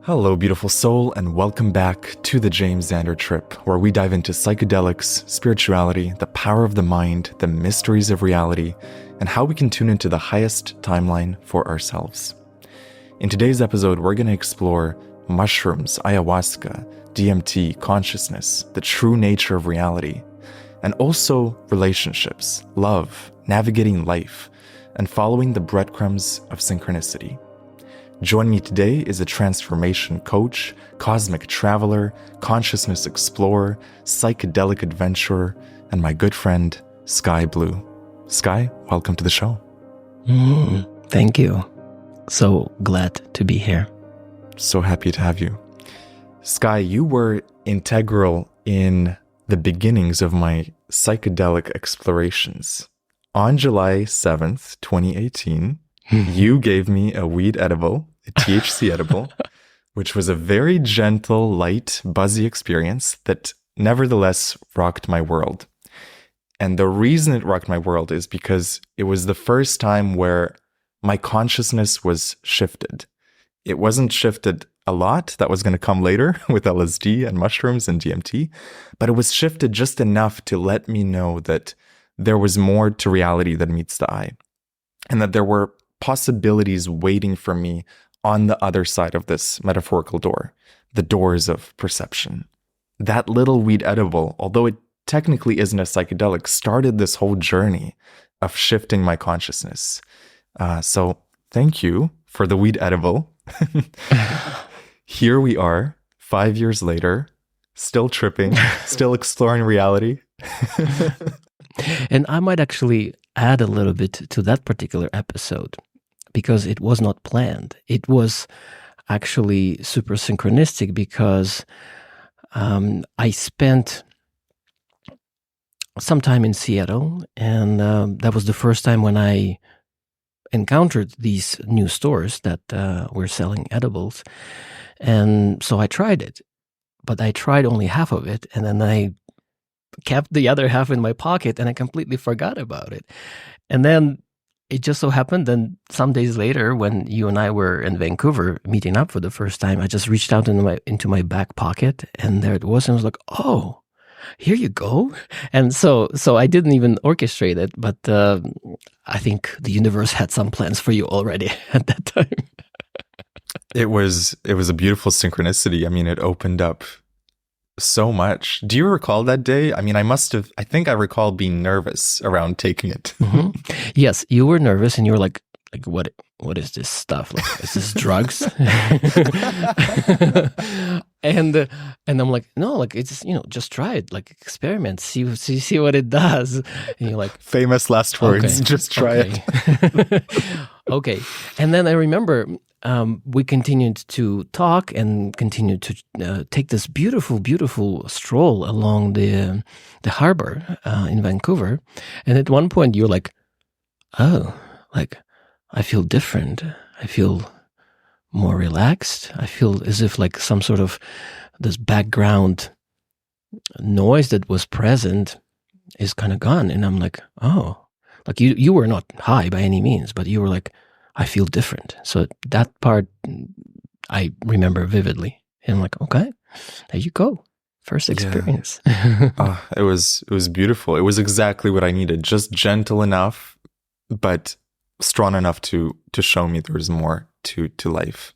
Hello, beautiful soul, and welcome back to the Xander trip, where we dive into psychedelics, spirituality, the power of the mind, the mysteries of reality, and how we can tune into the highest timeline for ourselves. In today's episode, we're going to explore mushrooms, ayahuasca, DMT, consciousness, the true nature of reality, and also relationships, love, navigating life, and following the breadcrumbs of synchronicity. Joining me today is a transformation coach, cosmic traveler, consciousness explorer, psychedelic adventurer, and my good friend, Sky Blu. Sky, welcome to the show. Thank you. So glad to be here. So happy to have you. Sky, you were integral in the beginnings of my psychedelic explorations. On July 7th, 2018, you gave me a weed edible, a THC edible, which was a very gentle, light, buzzy experience that nevertheless rocked my world. And the reason it rocked my world is because it was the first time where my consciousness was shifted. It wasn't shifted a lot. That was going to come later with LSD and mushrooms and DMT, but it was shifted just enough to let me know that there was more to reality than meets the eye, and that there were possibilities waiting for me on the other side of this metaphorical door, the doors of perception. That little weed edible, although it technically isn't a psychedelic, started this whole journey of shifting my consciousness. So thank you for the weed edible. Here we are, 5 years later, still tripping, still exploring reality. And I might actually add a little bit to that particular episode, because it was not planned. It was actually super synchronistic because I spent some time in Seattle, and that was the first time when I encountered these new stores that were selling edibles. And so I tried it, but I tried only half of it, and then I kept the other half in my pocket, and I completely forgot about it. And then it just so happened that some days later, when you and I were in Vancouver meeting up for the first time, I just reached out into my back pocket, and there it was, and I was like, oh, here you go. And so I didn't even orchestrate it, but I think the universe had some plans for you already at that time. It was a beautiful synchronicity. I mean, it opened up so much. Do you recall that day? I mean, I think I recall being nervous around taking it. Mm-hmm. Yes, you were nervous, and you were like, what is this stuff? Like, is this drugs? and I'm like, no, like, it's, just try it, like, experiment, see what it does. And you're like, famous last words, okay, just try it. Okay. And then I remember we continued to talk and continued to take this beautiful, beautiful stroll along the harbor in Vancouver. And at one point you're like, oh, like, I feel different. I feel more relaxed. I feel as if like some sort of this background noise that was present is kind of gone. And I'm like, oh, like you were not high by any means, but you were like, I feel different. So that part I remember vividly. And I'm like, okay, there you go. First experience. Yeah. It was beautiful. It was exactly what I needed. Just gentle enough, but strong enough to show me there's more to life.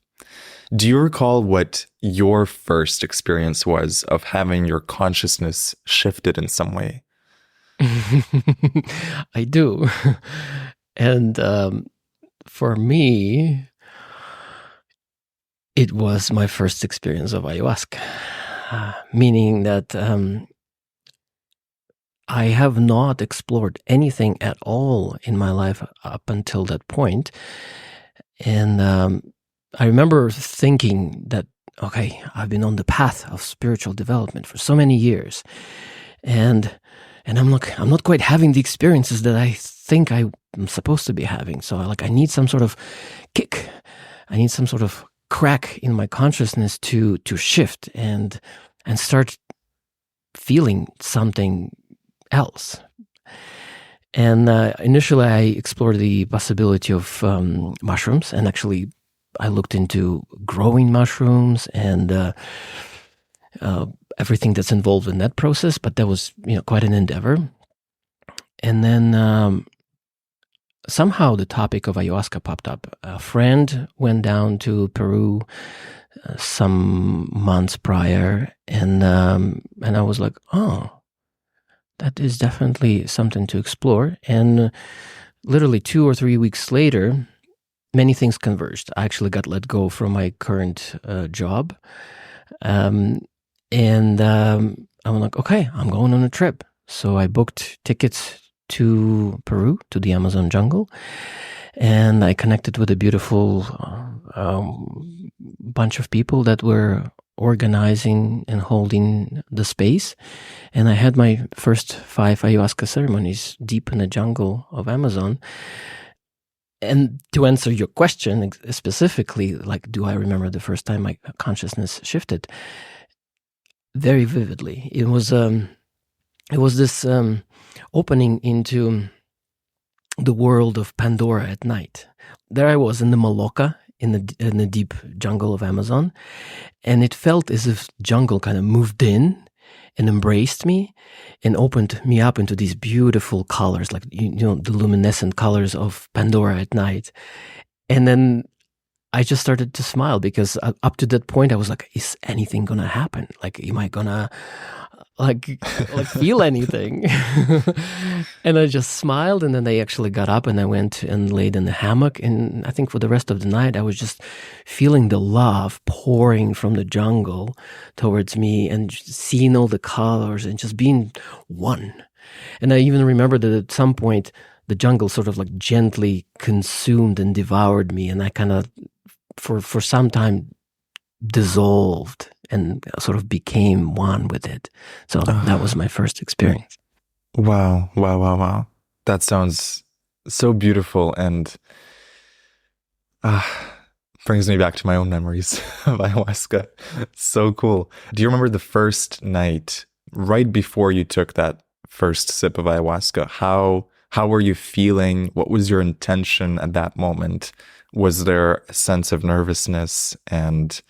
Do you recall what your first experience was of having your consciousness shifted in some way? I do. And for me, it was my first experience of ayahuasca, meaning that I have not explored anything at all in my life up until that point. And I remember thinking that, okay, I've been on the path of spiritual development for so many years. And I'm not quite having the experiences that I think I'm supposed to be having. So I need some sort of kick. I need some sort of crack in my consciousness to shift and start feeling something else. And initially I explored the possibility of mushrooms, and actually I looked into growing mushrooms and everything that's involved in that process, but that was, quite an endeavor. And then somehow the topic of ayahuasca popped up. A friend went down to Peru some months prior, and I was like, oh, that is definitely something to explore. And literally 2 or 3 weeks later, many things converged. I actually got let go from my current job. And I'm like, okay, I'm going on a trip. So I booked tickets to Peru, to the Amazon jungle. And I connected with a beautiful bunch of people that were organizing and holding the space. And I had my first 5 ayahuasca ceremonies deep in the jungle of Amazon. And to answer your question specifically, like, do I remember the first time my consciousness shifted? Very vividly. It was this opening into the world of Pandora at night. There I was in the Maloca, in the deep jungle of Amazon, and it felt as if jungle kind of moved in and embraced me and opened me up into these beautiful colors, like the luminescent colors of Pandora at night. And then I just started to smile because up to that point I was like, is anything gonna happen? Like, am I gonna like feel anything? And I just smiled, and then they actually got up and I went and laid in the hammock. And I think for the rest of the night, I was just feeling the love pouring from the jungle towards me and seeing all the colors and just being one. And I even remember that at some point, the jungle sort of like gently consumed and devoured me. And I kind of, for some time, dissolved and sort of became one with it. So that was my first experience. Wow. That sounds so beautiful and brings me back to my own memories of ayahuasca. So cool. Do you remember the first night, right before you took that first sip of ayahuasca? How were you feeling? What was your intention at that moment? Was there a sense of nervousness, and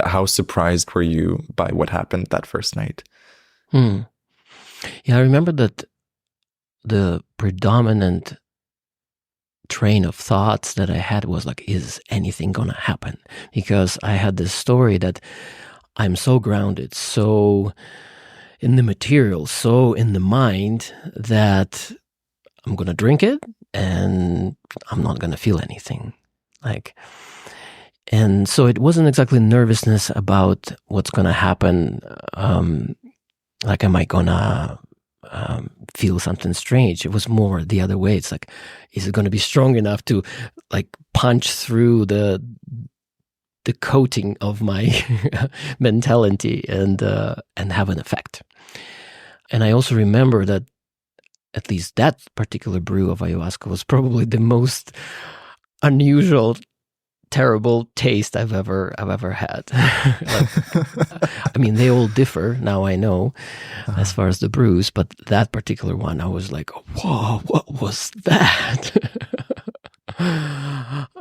how surprised were you by what happened that first night? Yeah, I remember that the predominant train of thoughts that I had was like, is anything gonna happen? Because I had this story that I'm so grounded, so in the material, so in the mind, that I'm gonna drink it and I'm not gonna feel anything. And so it wasn't exactly nervousness about what's gonna happen. Like, am I gonna feel something strange? It was more the other way. It's like, is it going to be strong enough to like punch through the coating of my mentality and have an effect? And I also remember that at least that particular brew of ayahuasca was probably the most unusual, terrible taste I've ever had. I mean, they all differ now, I know, as far as the brews, but that particular one, I was like, whoa, what was that?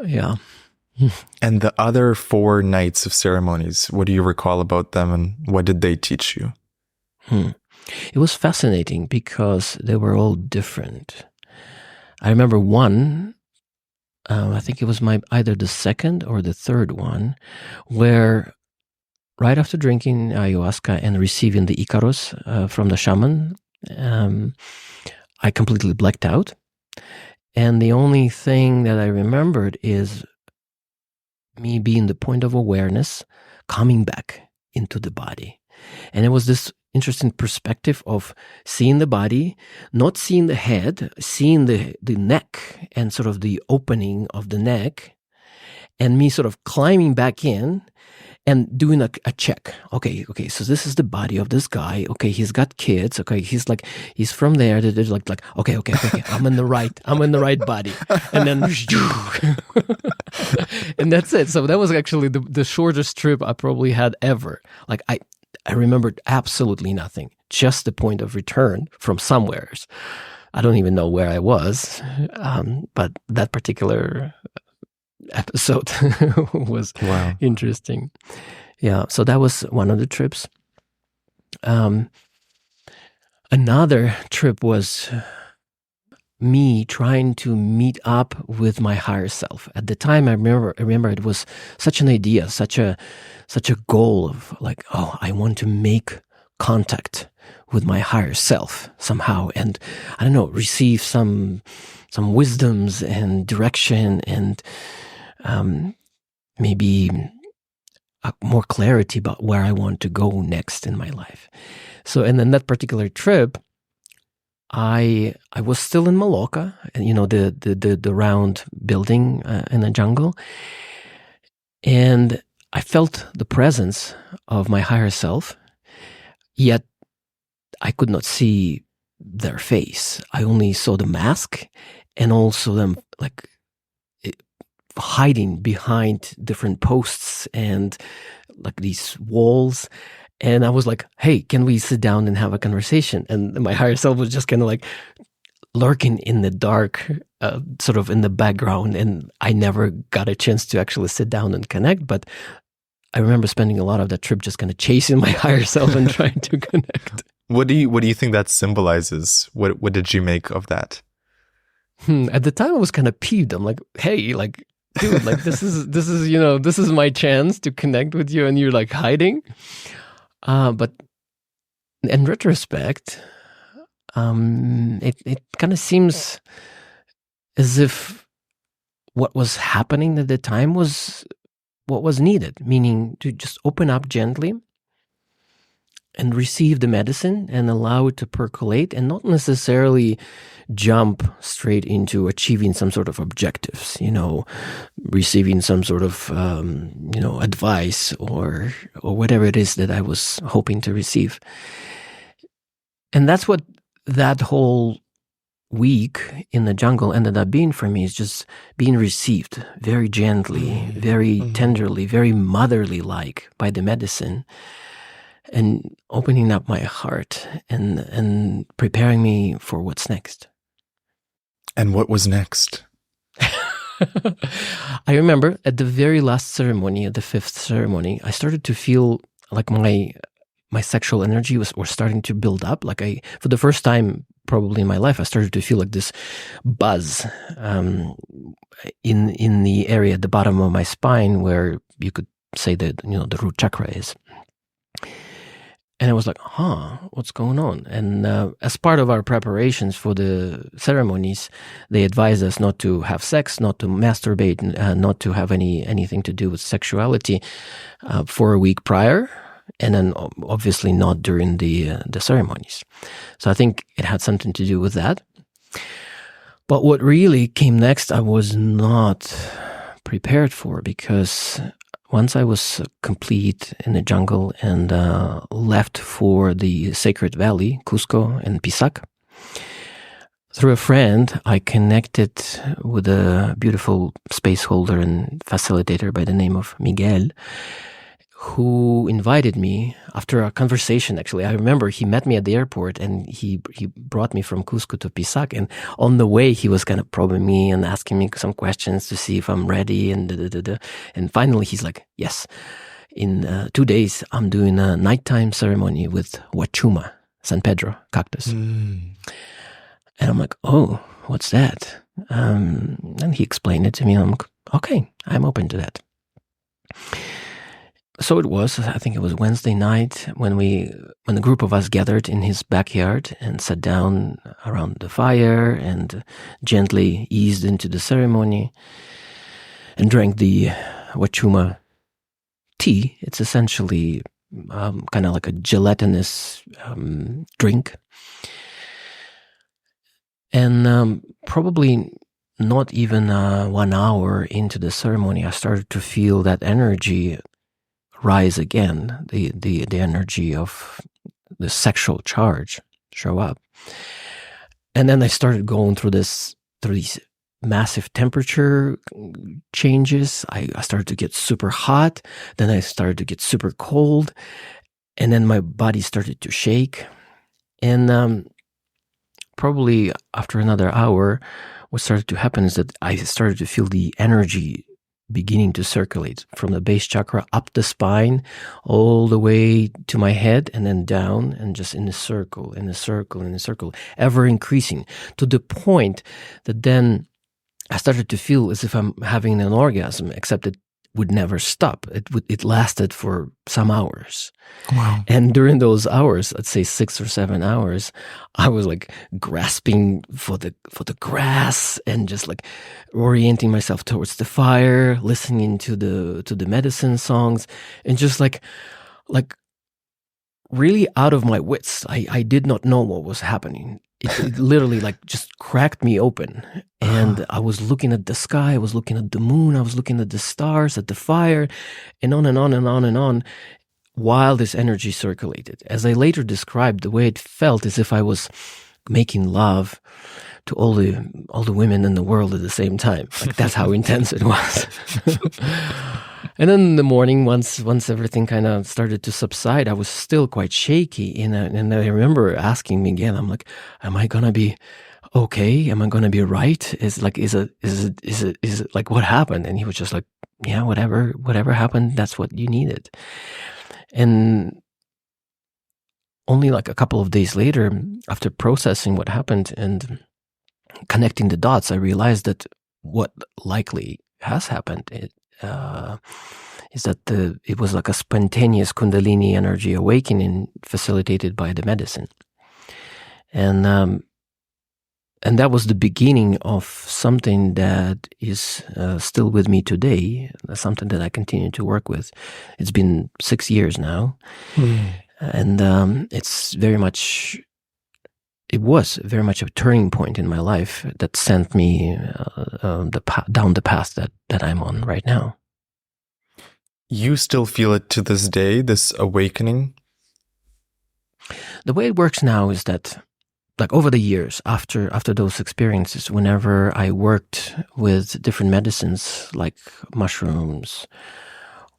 Yeah. And the other 4 nights of ceremonies, what do you recall about them, and what did they teach you? It was fascinating because they were all different. I remember one, I think it was either the second or the third one, where right after drinking ayahuasca and receiving the Icaros from the shaman, I completely blacked out. And the only thing that I remembered is me being the point of awareness, coming back into the body. And it was this interesting perspective of seeing the body, not seeing the head, seeing the neck and sort of the opening of the neck, and me sort of climbing back in and doing a check. Okay, so this is the body of this guy. Okay, he's got kids. Okay, he's from there. They're like, okay, I'm in the right body. And then, and that's it. So that was actually the shortest trip I probably had ever. Like, I remembered absolutely nothing, just the point of return from somewheres. I don't even know where I was, but that particular episode was Wow. interesting. Yeah, so that was one of the trips. Another trip was me trying to meet up with my higher self. At the time, I remember it was such an idea, such a goal of like, oh, I want to make contact with my higher self somehow, and I don't know, receive some wisdoms and direction, and maybe more clarity about where I want to go next in my life. So, and then that particular trip, I was still in Maloka, the round building in the jungle, and I felt the presence of my higher self, yet I could not see their face. I only saw the mask, and also them like hiding behind different posts and like these walls. And I was like, hey, can we sit down and have a conversation? And my higher self was just kind of like lurking in the dark, sort of in the background. And I never got a chance to actually sit down and connect. But I remember spending a lot of that trip just kind of chasing my higher self and trying to connect. What do you think that symbolizes? What did you make of that? At the time, I was kind of peeved. I'm like, hey, like, dude, like this is my chance to connect with you, and you're like hiding. But in retrospect, it kind of seems as if what was happening at the time was what was needed, meaning to just open up gently and receive the medicine and allow it to percolate, and not necessarily jump straight into achieving some sort of objectives, receiving some sort of, advice or whatever it is that I was hoping to receive. And that's what that whole week in the jungle ended up being for me, is just being received very gently, very tenderly, very motherly like by the medicine, and opening up my heart and preparing me for what's next. And what was next? I remember at the very last ceremony, at the fifth ceremony, I started to feel like my sexual energy was starting to build up. Like for the first time probably in my life, I started to feel like this buzz in the area at the bottom of my spine, where you could say that the root chakra is. And I was like, what's going on? And as part of our preparations for the ceremonies, they advised us not to have sex, not to masturbate, not to have anything to do with sexuality for a week prior, and then obviously not during the ceremonies. So I think it had something to do with that. But what really came next, I was not prepared for, because once I was complete in the jungle and left for the Sacred Valley, Cusco and Pisac, through a friend, I connected with a beautiful space holder and facilitator by the name of Miguel, who invited me after a conversation. Actually, I remember he met me at the airport, and he brought me from Cusco to Pisac. And on the way, he was kind of probing me and asking me some questions to see if I'm ready. And finally, he's like, yes, in 2 days, I'm doing a nighttime ceremony with Wachuma, San Pedro, cactus. And I'm like, oh, what's that? And he explained it to me. And I'm like, okay, I'm open to that. So it was, I think it was Wednesday night when the group of us gathered in his backyard and sat down around the fire and gently eased into the ceremony and drank the Wachuma tea. It's essentially kind of like a gelatinous drink. And probably not even 1 hour into the ceremony, I started to feel that energy rise again, the energy of the sexual charge show up. And then I started going through these massive temperature changes. I started to get super hot. Then I started to get super cold. And then my body started to shake. And probably after another hour, what started to happen is that I started to feel the energy beginning to circulate from the base chakra up the spine, all the way to my head, and then down, and just in a circle, in a circle, in a circle, ever increasing, to the point that then I started to feel as if I'm having an orgasm, except it would never stop. It lasted for some hours. Wow. And during those hours, let's say 6 or 7 hours, I was like grasping for the grass and just like orienting myself towards the fire, listening to the medicine songs, and just like really out of my wits. I did not know what was happening. It literally like just cracked me open. And I was looking at the sky, I was looking at the moon, I was looking at the stars, at the fire, and on and on and on and on, while this energy circulated. As I later described, the way it felt as if I was making love to all the women in the world at the same time. Like that's how intense it was. And then in the morning, once everything kind of started to subside, I was still quite shaky. And I remember asking me again, I'm like, am I going to be okay? Am I going to be right? Is it like, what happened? And he was just like, yeah, whatever happened, that's what you needed. And only like a couple of days later, after processing what happened and connecting the dots, I realized that what likely has happened is that it was like a spontaneous Kundalini energy awakening facilitated by the medicine. And that was the beginning of something that is still with me today, something that I continue to work with. It's been 6 years now. And it was very much a turning point in my life that sent me down the path that I'm on right now. You still feel it to this day, this awakening? The way it works now is that, like over the years, after those experiences, whenever I worked with different medicines like mushrooms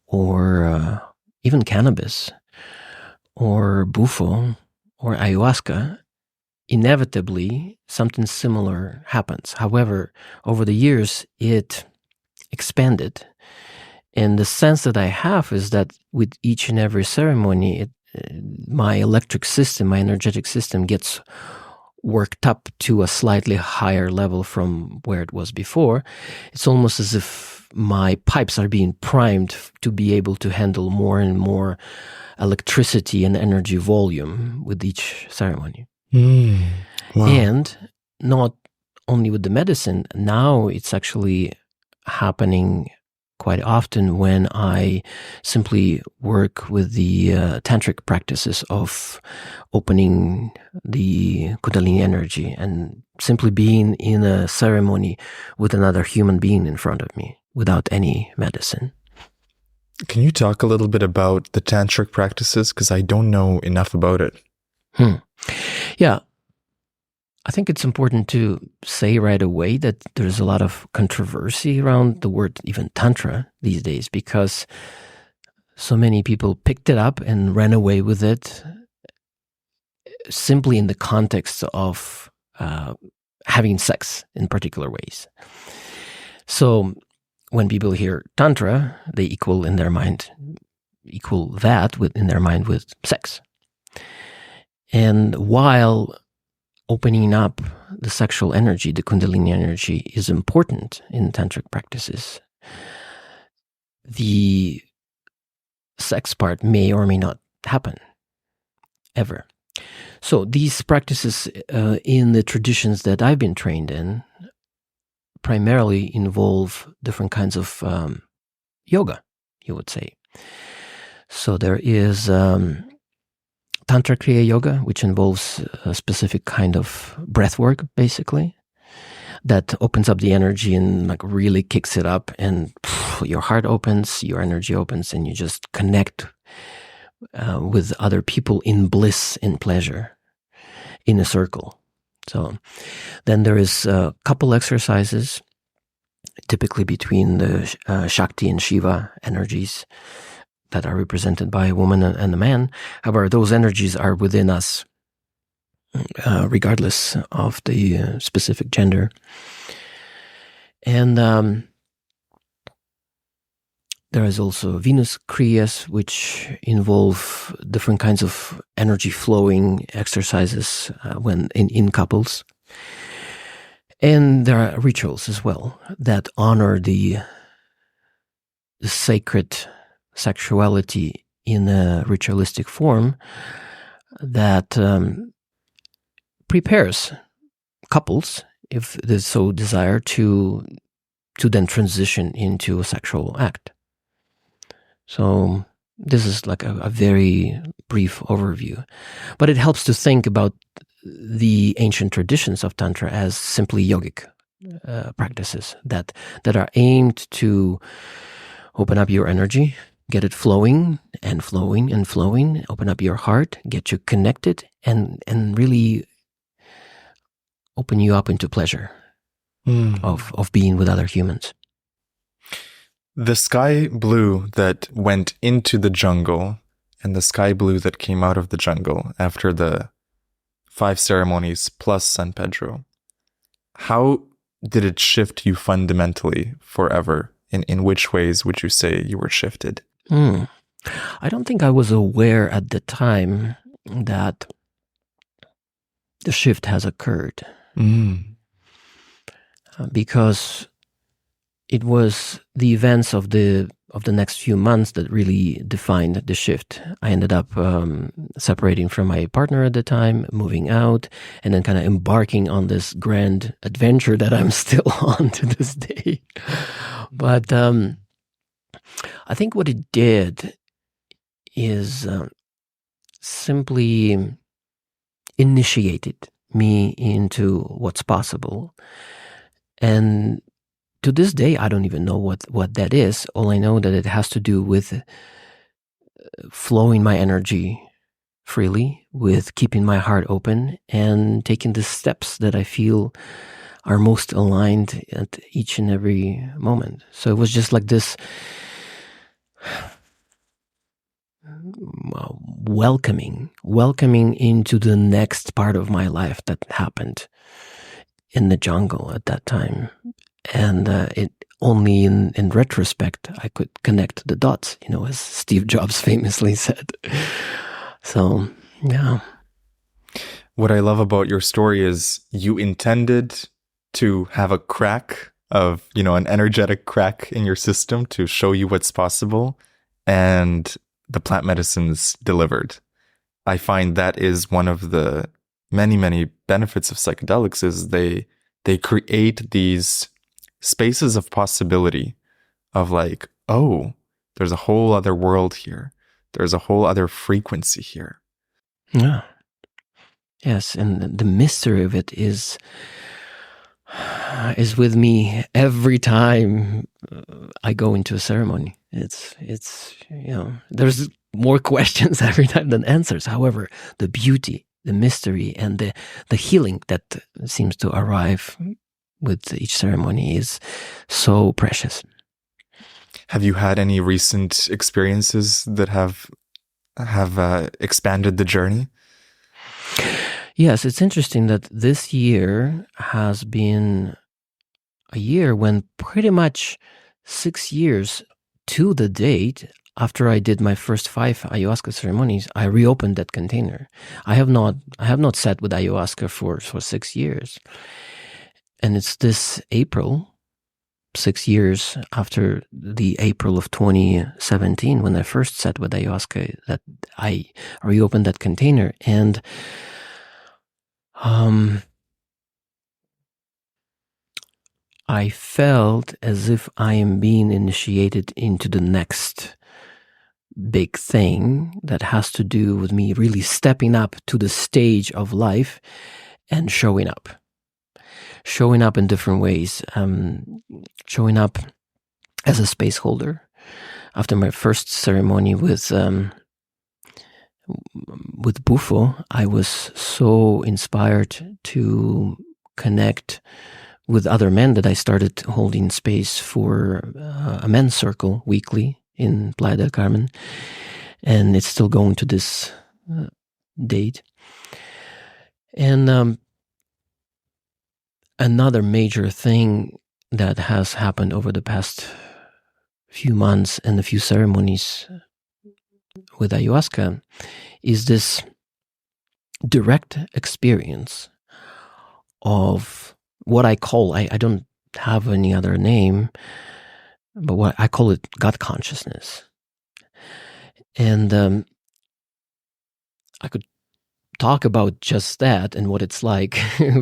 or even cannabis or Bufo or Ayahuasca, inevitably something similar happens. However, over the years, it expanded. And the sense that I have is that with each and every ceremony, my electric system, my energetic system gets worked up to a slightly higher level from where it was before. It's almost as if my pipes are being primed to be able to handle more and more electricity and energy volume with each ceremony. Wow. And not only with the medicine, now it's actually happening quite often when I simply work with the tantric practices of opening the Kundalini energy and simply being in a ceremony with another human being in front of me without any medicine. Can you talk a little bit about the tantric practices? Because I don't know enough about it. Yeah. I think it's important to say right away that there's a lot of controversy around the word even tantra these days, because so many people picked it up and ran away with it simply in the context of having sex in particular ways. So when people hear tantra, they equal that in their mind with sex. And while opening up the sexual energy, the Kundalini energy, is important in tantric practices, the sex part may or may not happen ever. So these practices in the traditions that I've been trained in primarily involve different kinds of yoga, you would say. So there is Tantra Kriya Yoga, which involves a specific kind of breath work, basically, that opens up the energy and like really kicks it up, and your heart opens, your energy opens, and you just connect with other people in bliss, in pleasure, in a circle. So then there is a couple exercises, typically between the Shakti and Shiva energies, that are represented by a woman and a man. However, those energies are within us, regardless of the specific gender. And There is also Venus Kriyas, which involve different kinds of energy flowing exercises when in couples. And there are rituals as well that honor the sacred sexuality in a ritualistic form that prepares couples, if they so desire, to then transition into a sexual act. So this is like a very brief overview, but it helps to think about the ancient traditions of Tantra as simply yogic practices that are aimed to open up your energy, get it flowing and flowing and flowing, open up your heart, get you connected, and really open you up into pleasure of being with other humans. The sky blue that went into the jungle and the sky blue that came out of the jungle after the 5 ceremonies plus San Pedro, how did it shift you fundamentally forever? In which ways would you say you were shifted? I don't think I was aware at the time that the shift has occurred. Because it was the events of the next few months that really defined the shift. I ended up separating from my partner at the time, moving out, and then kind of embarking on this grand adventure that I'm still on to this day. But I think what it did is simply initiated me into what's possible. And to this day, I don't even know what that is. All I know that it has to do with flowing my energy freely, with keeping my heart open, and taking the steps that I feel are most aligned at each and every moment. So it was just like this welcoming into the next part of my life that happened in the jungle at that time. And it only in retrospect I could connect the dots, as Steve Jobs famously said. So, yeah. What I love about your story is you intended to have a crack of, an energetic crack in your system to show you what's possible, and the plant medicines delivered. I find that is one of the many, many benefits of psychedelics is they create these spaces of possibility of like, oh, there's a whole other world here. There's a whole other frequency here. Yeah. Yes, and the mystery of it is with me every time I go into a ceremony. It's there's more questions every time than answers. However, the beauty, the mystery, and the healing that seems to arrive with each ceremony is so precious. Have you had any recent experiences that have expanded the journey? Yes, it's interesting that this year has been a year when pretty much 6 years to the date after I did my first 5 ayahuasca ceremonies, I reopened that container. I have not sat with ayahuasca for 6 years. And it's this April, 6 years after the April of 2017, when I first sat with ayahuasca, that I reopened that container. And I felt as if I am being initiated into the next big thing that has to do with me really stepping up to the stage of life and showing up in different ways, showing up as a space holder. After my first ceremony with Bufo, I was so inspired to connect with other men that I started holding space for a men's circle weekly in Playa del Carmen, and it's still going to this date. And another major thing that has happened over the past few months and a few ceremonies with ayahuasca is this direct experience of what I call, I don't have any other name, but what I call it God consciousness. And I could talk about just that and what it's like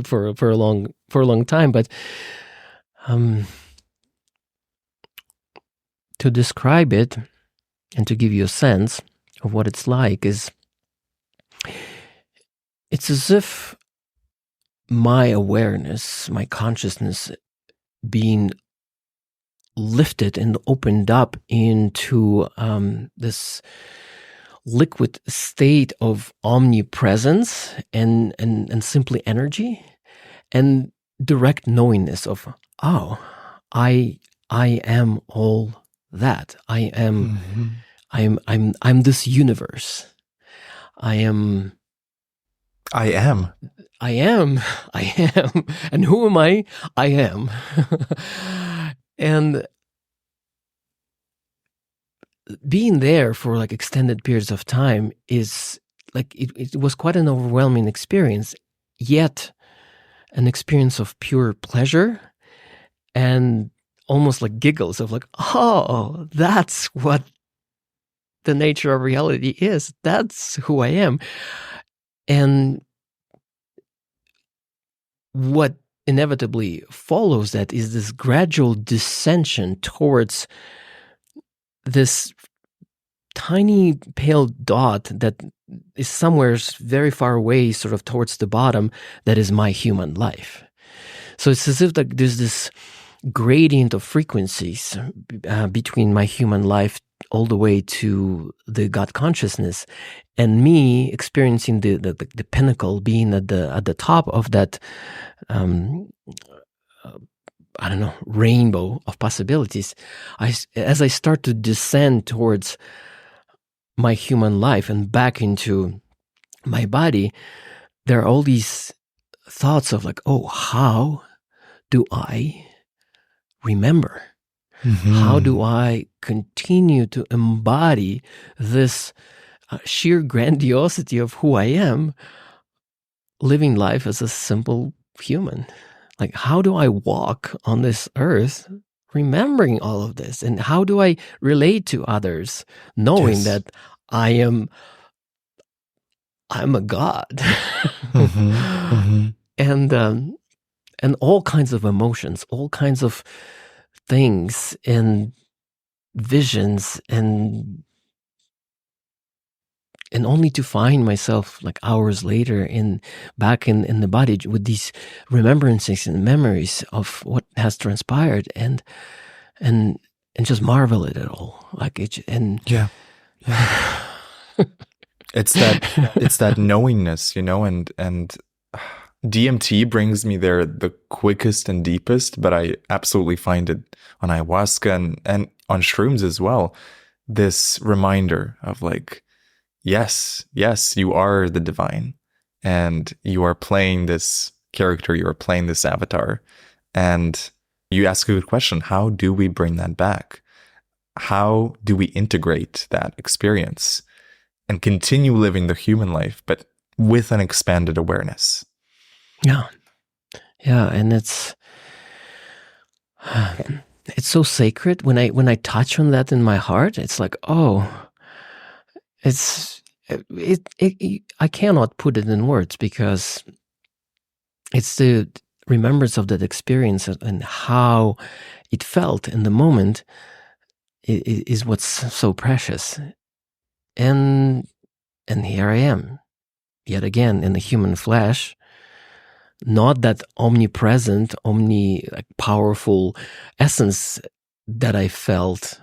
for a long time, but to describe it and to give you a sense of what it's like is, it's as if my awareness, my consciousness being lifted and opened up into this liquid state of omnipresence and simply energy and direct knowingness of, oh, I am all that. I am I'm this universe. I am. And who am I? I am. And being there for like extended periods of time is like, it was quite an overwhelming experience, yet an experience of pure pleasure and almost like giggles of like, oh, that's what the nature of reality is. That's who I am. And what inevitably follows that is this gradual descension towards this tiny pale dot that is somewhere very far away, sort of towards the bottom, that is my human life. So it's as if like there's this gradient of frequencies between my human life all the way to the God consciousness, and me experiencing the pinnacle, being at the top of that I don't know, rainbow of possibilities. As I start to descend towards my human life and back into my body, there are all these thoughts of like, oh, how do I remember? Mm-hmm. How do I continue to embody this sheer grandiosity of who I am, living life as a simple human? Like, how do I walk on this earth remembering all of this? And how do I relate to others knowing that I'm a god? Mm-hmm, mm-hmm. And all kinds of emotions, all kinds of things and visions, and only to find myself like hours later back in the body with these remembrances and memories of what has transpired, and just marvel at it all. Like yeah. It's that knowingness, and DMT brings me there the quickest and deepest, but I absolutely find it on ayahuasca and on shrooms as well. This reminder of like, yes, you are the divine, and you are playing this character, you are playing this avatar. And you ask a good question: how do we bring that back? How do we integrate that experience and continue living the human life, but with an expanded awareness? Yeah, and it's so sacred when I touch on that in my heart. It's like, oh, I cannot put it in words, because it's the remembrance of that experience and how it felt in the moment is what's so precious. And here I am, yet again, in the human flesh, not that omnipresent, powerful essence that I felt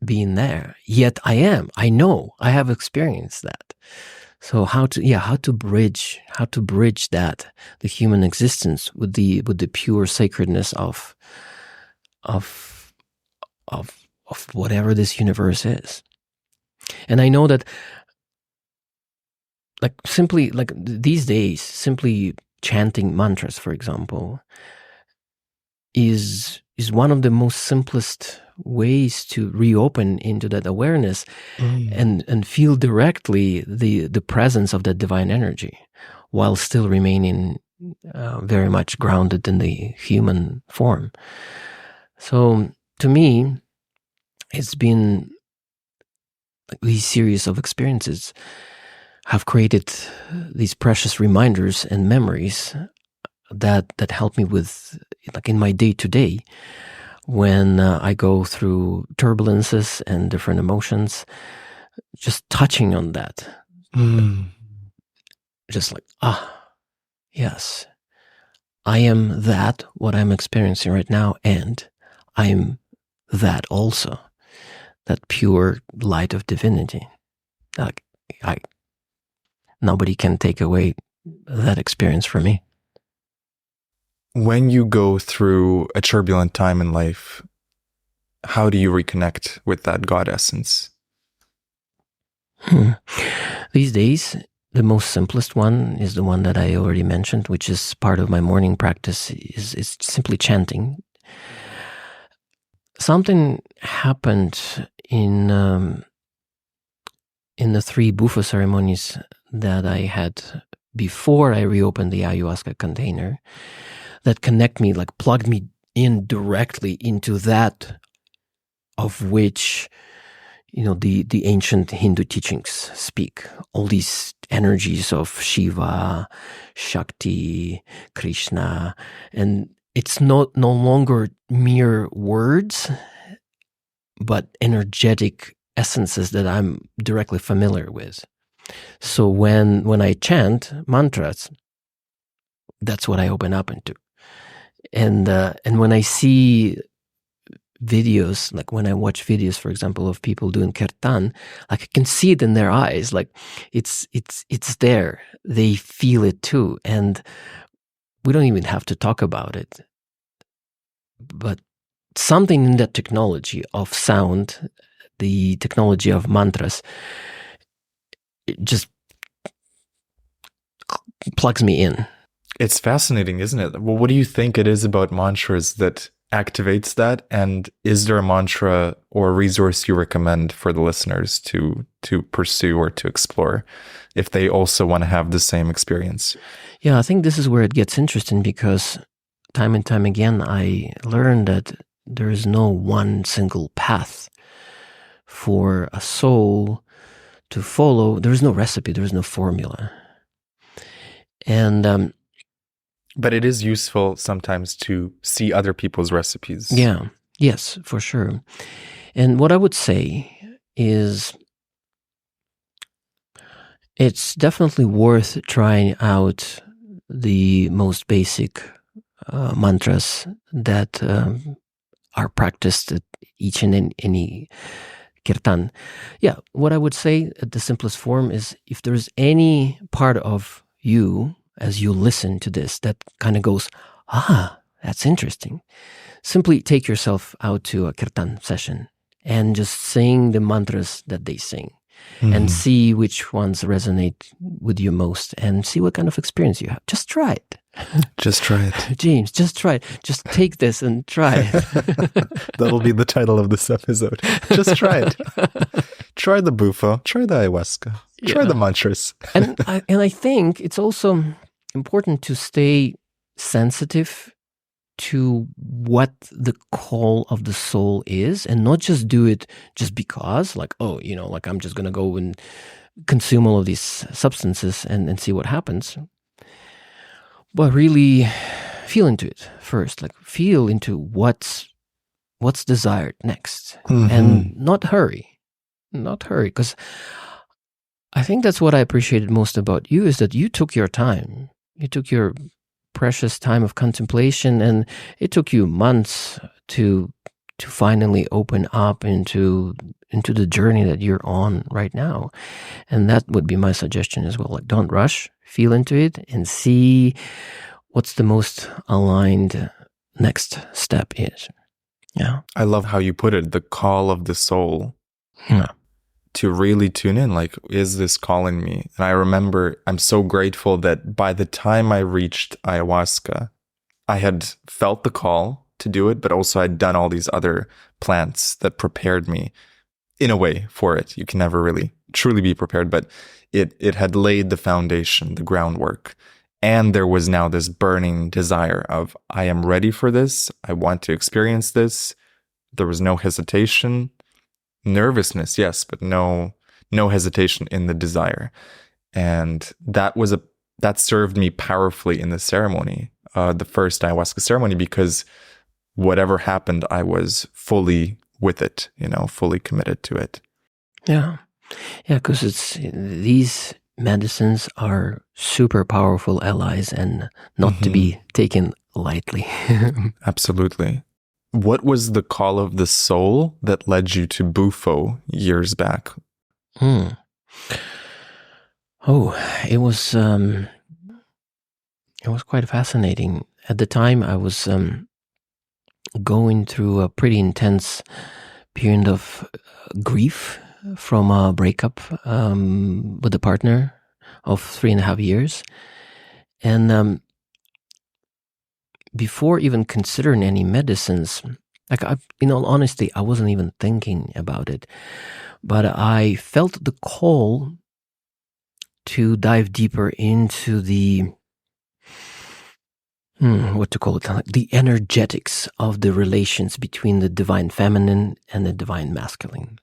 being there. Yet I am. I know. I have experienced that. So how to bridge that, the human existence with the pure sacredness of whatever this universe is. And I know that simply these days, simply chanting mantras, for example, is is one of the most simplest ways to reopen into that awareness and feel directly the presence of that divine energy while still remaining very much grounded in the human form. So to me, it's been these series of experiences have created these precious reminders and memories that help me with, like, in my day-to-day, when I go through turbulences and different emotions, just touching on that. Just like, yes, I am that, what I'm experiencing right now, and I'm that also, that pure light of divinity. Like, nobody can take away that experience from me. When you go through a turbulent time in life, how do you reconnect with that God essence? These days, the most simplest one is the one that I already mentioned, which is part of my morning practice, is simply chanting. Something happened in the 3 Bufo ceremonies that I had before I reopened the ayahuasca container that connect me, like plugged me in directly into that of which, the ancient Hindu teachings speak. All these energies of Shiva, Shakti, Krishna, and it's no longer mere words, but energetic essences that I'm directly familiar with. So when I chant mantras, that's what I open up into. And when I see videos, like when I watch videos, for example, of people doing kirtan, like I can see it in their eyes, like it's there. They feel it too, and we don't even have to talk about it. But something in that technology of sound, the technology of mantras, it just plugs me in. It's fascinating, isn't it? Well, what do you think it is about mantras that activates that? And is there a mantra or a resource you recommend for the listeners to pursue or to explore if they also want to have the same experience? Yeah, I think this is where it gets interesting, because time and time again, I learned that there is no one single path for a soul to follow. There is no recipe. There is no formula. And but it is useful sometimes to see other people's recipes. Yeah. Yes, for sure. And what I would say is it's definitely worth trying out the most basic mantras that are practiced at each and any kirtan. Yeah, what I would say at the simplest form is, if there's any part of you as you listen to this that kind of goes, that's interesting, simply take yourself out to a kirtan session and just sing the mantras that they sing. And see which ones resonate with you most, and see what kind of experience you have. Just try it. Just try it. James, just try it. Just take this and try it. That'll be the title of this episode. Just try it. Try the Bufo. Try the Ayahuasca. Try the mantras. and I think it's also important to stay sensitive to what the call of the soul is, and not just do it just because, like, like I'm just going to go and consume all of these substances and see what happens. But really feel into it first, like feel into what's desired next, and not hurry, because I think that's what I appreciated most about you, is that you took your time. You took your precious time of contemplation, and it took you months to finally open up into the journey that you're on right now. And that would be my suggestion as well. Like, don't rush, feel into it, and see what's the most aligned next step is. Yeah. I love how you put it, the call of the soul. Yeah. To really tune in, like, is this calling me? And I remember, I'm so grateful that by the time I reached ayahuasca, I had felt the call to do it, but also I'd done all these other plants that prepared me in a way for it. You can never really truly be prepared, but it had laid the foundation, the groundwork. And there was now this burning desire of, I am ready for this. I want to experience this. There was no hesitation, nervousness, yes, but no hesitation in the desire. And that served me powerfully in the ceremony, the first ayahuasca ceremony, because whatever happened, I was fully with it, fully committed to it. Yeah. Yeah, because these medicines are super powerful allies and not to be taken lightly. Absolutely. What was the call of the soul that led you to Bufo years back? Oh, it was quite fascinating. At the time, I was going through a pretty intense period of grief from a breakup with a partner of 3.5 years. And before even considering any medicines, in all honesty, I wasn't even thinking about it. But I felt the call to dive deeper into the the energetics of the relations between the divine feminine and the divine masculine.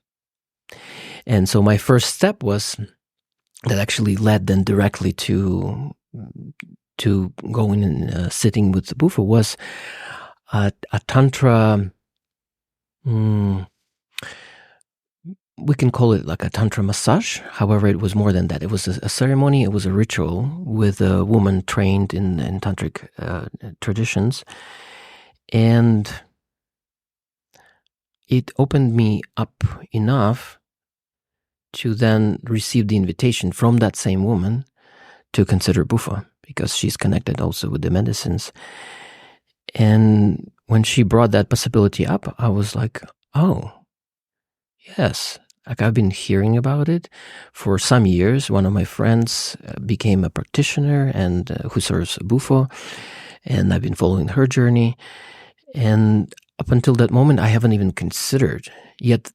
And so my first step was that actually led then directly to going and sitting with the Bufo was a tantra. We can call it like a tantra massage. However, it was more than that. It was a ceremony. It was a ritual with a woman trained in tantric traditions. And it opened me up enough to then receive the invitation from that same woman to consider Bufo, because she's connected also with the medicines. And when she brought that possibility up, I was like, oh, yes. Like, I've been hearing about it for some years. One of my friends became a practitioner and who serves Bufo, and I've been following her journey. And up until that moment, I haven't even considered. Yet,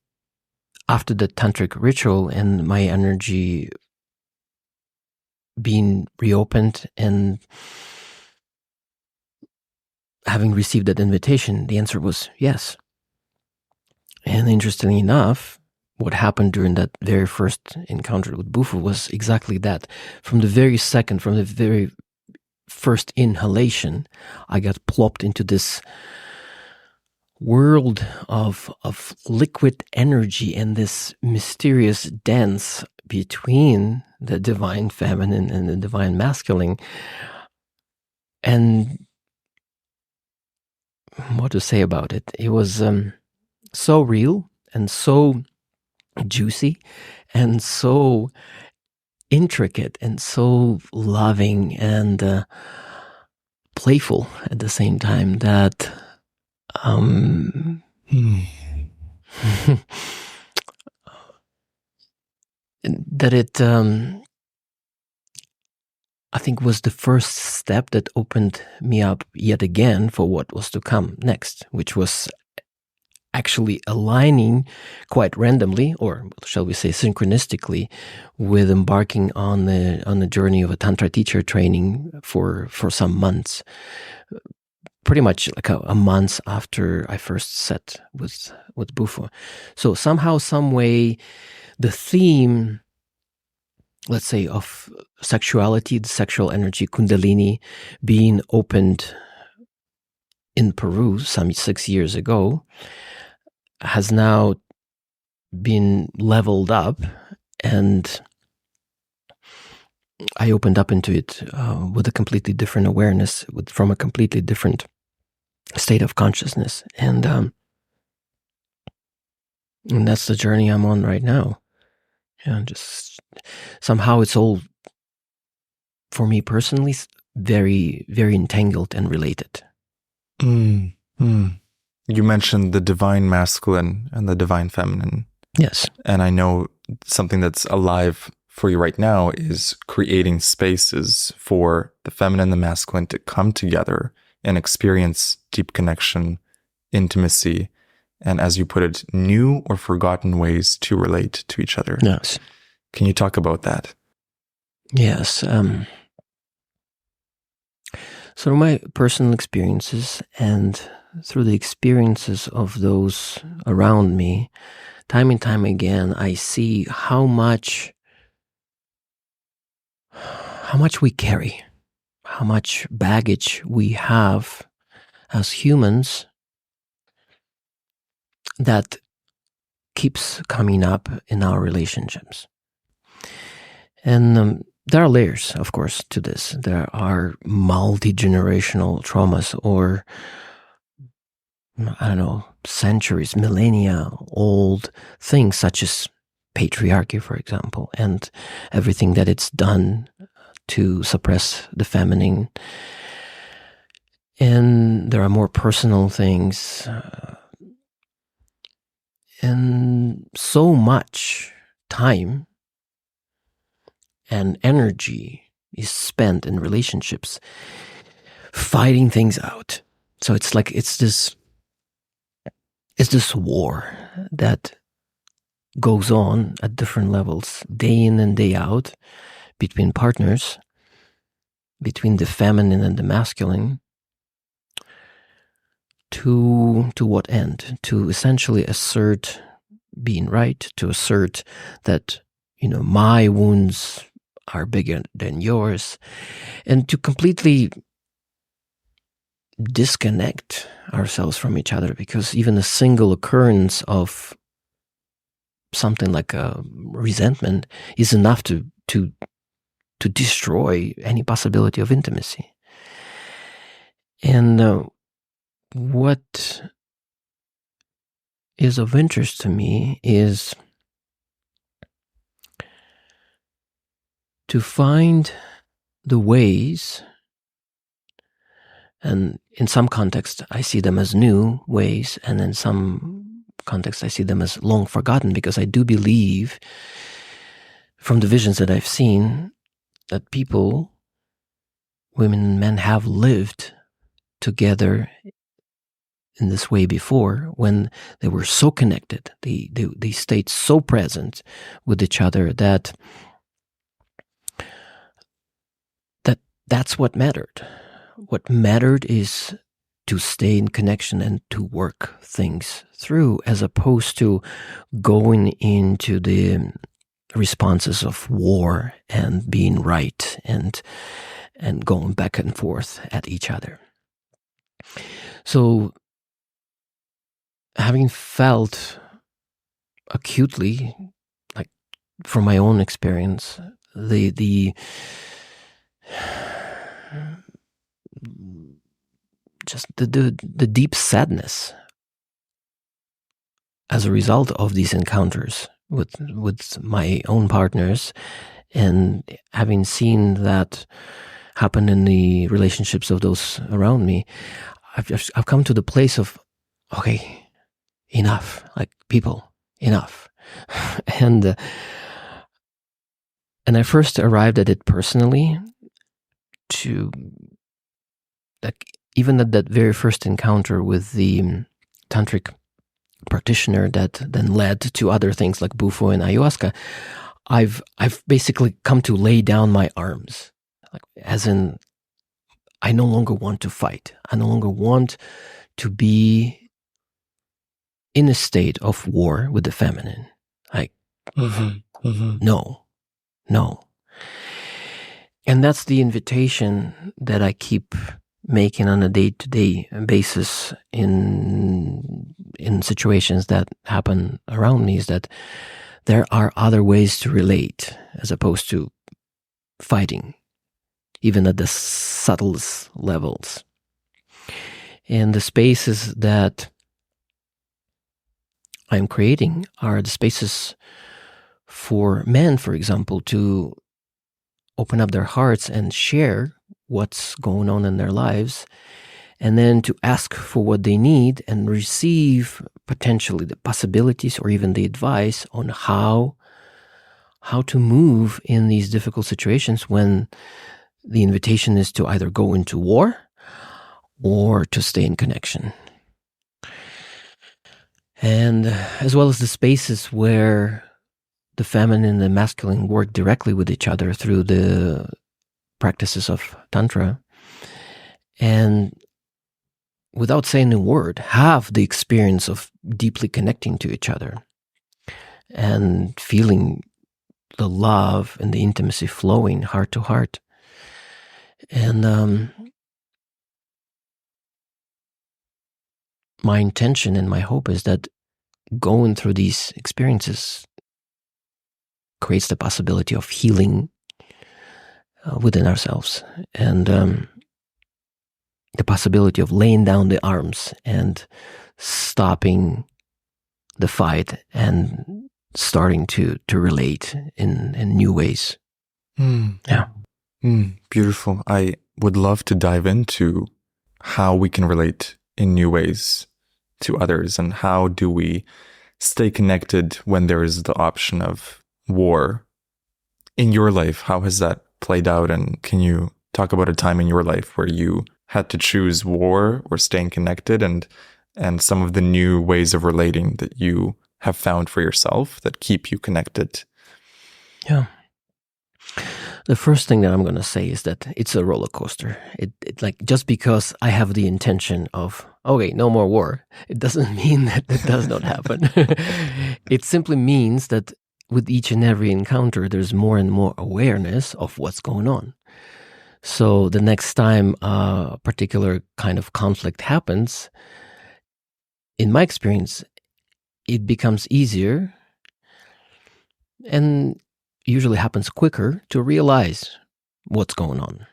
after the tantric ritual and my energy being reopened and having received that invitation, the answer was yes. And interestingly enough, what happened during that very first encounter with Bufo was exactly that. From the very first inhalation, I got plopped into this world of liquid energy and this mysterious dance between the divine feminine and the divine masculine. And what to say about it? It was so real and so juicy and so intricate and so loving and playful at the same time that that it I think was the first step that opened me up yet again for what was to come next, which was actually aligning quite randomly, or shall we say synchronistically, with embarking on the journey of a tantra teacher training for some months, pretty much like a month after I first sat with Bufo. So somehow, some way, the theme, let's say, of sexuality, the sexual energy, Kundalini, being opened in Peru some 6 years ago, has now been leveled up, and I opened up into it with a completely different awareness, from a completely different state of consciousness, and that's the journey I'm on right now. Just somehow it's all, for me personally, very, very entangled and related. You mentioned the divine masculine and the divine feminine. Yes. And I know something that's alive for you right now is creating spaces for the feminine and the masculine to come together and experience deep connection intimacy, and as you put it, new or forgotten ways to relate to each other. Yes. Can you talk about that? Yes. Through my personal experiences and through the experiences of those around me, time and time again, I see how much we carry, how much baggage we have as humans that keeps coming up in our relationships. And there are layers, of course, to this. There are multi-generational traumas, or, I don't know, centuries, millennia old things, such as patriarchy, for example, and everything that it's done to suppress the feminine. And there are more personal things. And so much time and energy is spent in relationships fighting things out. So it's like it's this war that goes on at different levels, day in and day out, between partners, between the feminine and the masculine. To what end? To essentially assert being right, to assert that, my wounds are bigger than yours, and to completely disconnect ourselves from each other, because even a single occurrence of something like a resentment is enough to destroy any possibility of intimacy. And what is of interest to me is to find the ways, and in some context I see them as new ways, and in some context I see them as long forgotten, because I do believe from the visions that I've seen that people, women and men, have lived together in this way before, when they were so connected, they stayed so present with each other that's what mattered. What mattered is to stay in connection and to work things through, as opposed to going into the responses of war and being right and going back and forth at each other. So, having felt acutely, like from my own experience, the deep sadness as a result of these encounters with my own partners, and having seen that happen in the relationships of those around me, I've come to the place of, okay, enough, like, people, enough. And I first arrived at it personally, to, like, even at that very first encounter with the tantric practitioner that then led to other things like Bufo and Ayahuasca, I've basically come to lay down my arms, like, as in, I no longer want to fight. I no longer want to be in a state of war with the feminine. Like, no. And that's the invitation that I keep making on a day-to-day basis in situations that happen around me, is that there are other ways to relate as opposed to fighting, even at the subtlest levels. And the spaces that I'm creating are the spaces for men, for example, to open up their hearts and share what's going on in their lives, and then to ask for what they need and receive potentially the possibilities or even the advice on how to move in these difficult situations, when the invitation is to either go into war or to stay in connection. And as well as the spaces where the feminine and the masculine work directly with each other through the practices of tantra, and without saying a word, have the experience of deeply connecting to each other and feeling the love and the intimacy flowing heart to heart. And my intention and my hope is that going through these experiences creates the possibility of healing within ourselves, and the possibility of laying down the arms and stopping the fight and starting to relate in new ways. Yeah. Beautiful. I would love to dive into how we can relate in new ways to others, and how do we stay connected when there is the option of war. In your life, how has that played out? And can you talk about a time in your life where you had to choose war or staying connected, and some of the new ways of relating that you have found for yourself that keep you connected? Yeah. The first thing that I'm going to say is that it's a roller coaster. It like, just because I have the intention of, okay, no more war, it doesn't mean that it does not happen. It simply means that with each and every encounter, there's more and more awareness of what's going on. So the next time a particular kind of conflict happens, in my experience, it becomes easier and usually happens quicker to realize what's going on.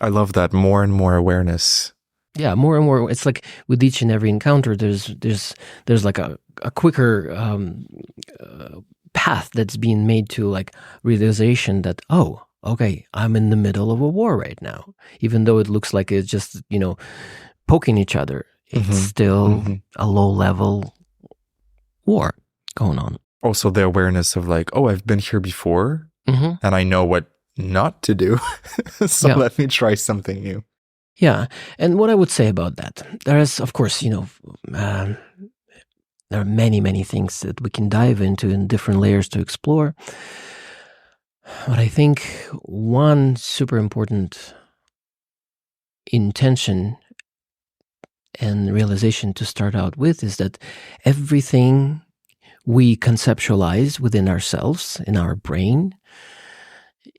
I love that. More and more awareness. Yeah, more and more. It's like with each and every encounter, there's like a quicker path that's being made to like realization that, oh, okay, I'm in the middle of a war right now. Even though it looks like it's just, poking each other, it's still a low-level war going on. Also, the awareness of like, oh, I've been here before, and I know what not to do. So let me try something new. Yeah. And what I would say about that, there is, of course, there are many, many things that we can dive into in different layers to explore. But I think one super important intention and realization to start out with is that everything we conceptualize within ourselves, in our brain,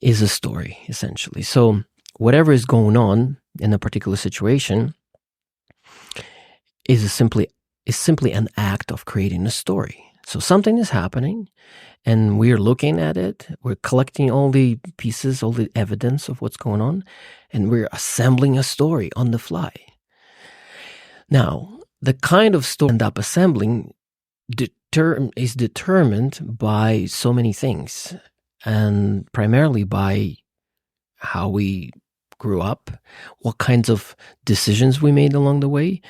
is a story, essentially. So whatever is going on in a particular situation is simply an act of creating a story. So something is happening, and we're looking at it, we're collecting all the pieces, all the evidence of what's going on, and we're assembling a story on the fly. Now, the kind of story we end up assembling is determined by so many things, and primarily by how we grew up, what kinds of decisions we made along the way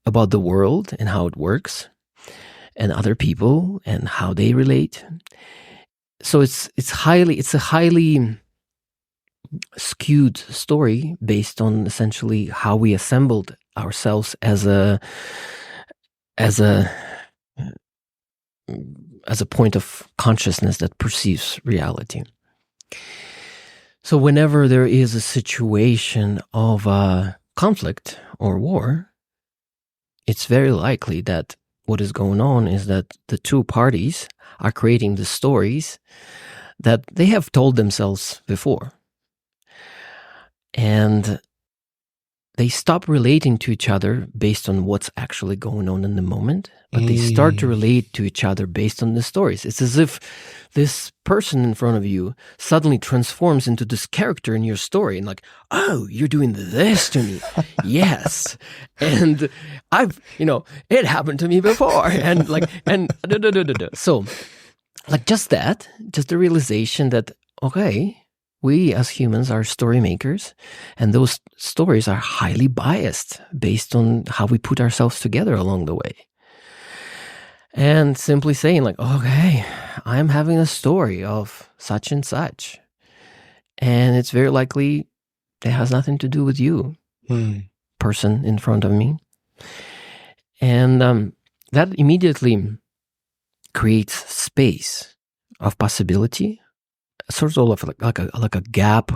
about the world and how it works, and other people and how they relate. So it's a highly skewed story based on essentially how we assembled ourselves as a point of consciousness that perceives reality. So whenever there is a situation of conflict or war, it's very likely that what is going on is that the two parties are creating the stories that they have told themselves before. And they stop relating to each other based on what's actually going on in the moment, but they start to relate to each other based on the stories. It's as if this person in front of you suddenly transforms into this character in your story and like, oh, you're doing this to me. Yes. And it happened to me before. And So like just the realization that, okay, we as humans are story makers, and those stories are highly biased based on how we put ourselves together along the way. And simply saying like, okay, I'm having a story of such and such, and it's very likely it has nothing to do with you, person in front of me. And that immediately creates space of possibility, sort of like a gap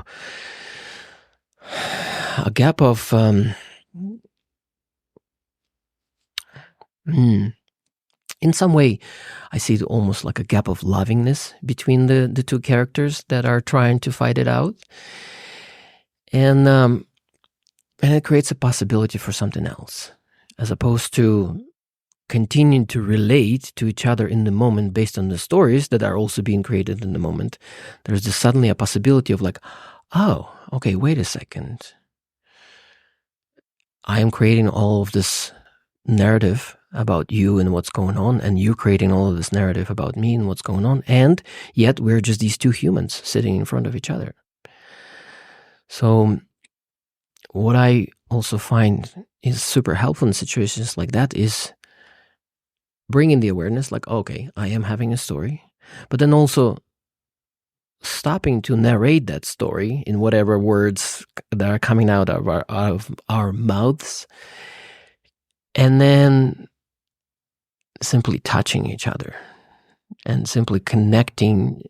of in some way, I see it almost like a gap of lovingness between the two characters that are trying to fight it out, and it creates a possibility for something else, as opposed to continuing to relate to each other in the moment based on the stories that are also being created in the moment. There's just suddenly a possibility of like, oh, okay, wait a second. I am creating all of this narrative about you and what's going on, and you creating all of this narrative about me and what's going on, and yet we're just these two humans sitting in front of each other. So what I also find is super helpful in situations like that is bringing the awareness, like, okay, I am having a story, but then also stopping to narrate that story in whatever words that are coming out of our mouths, and then simply touching each other and simply connecting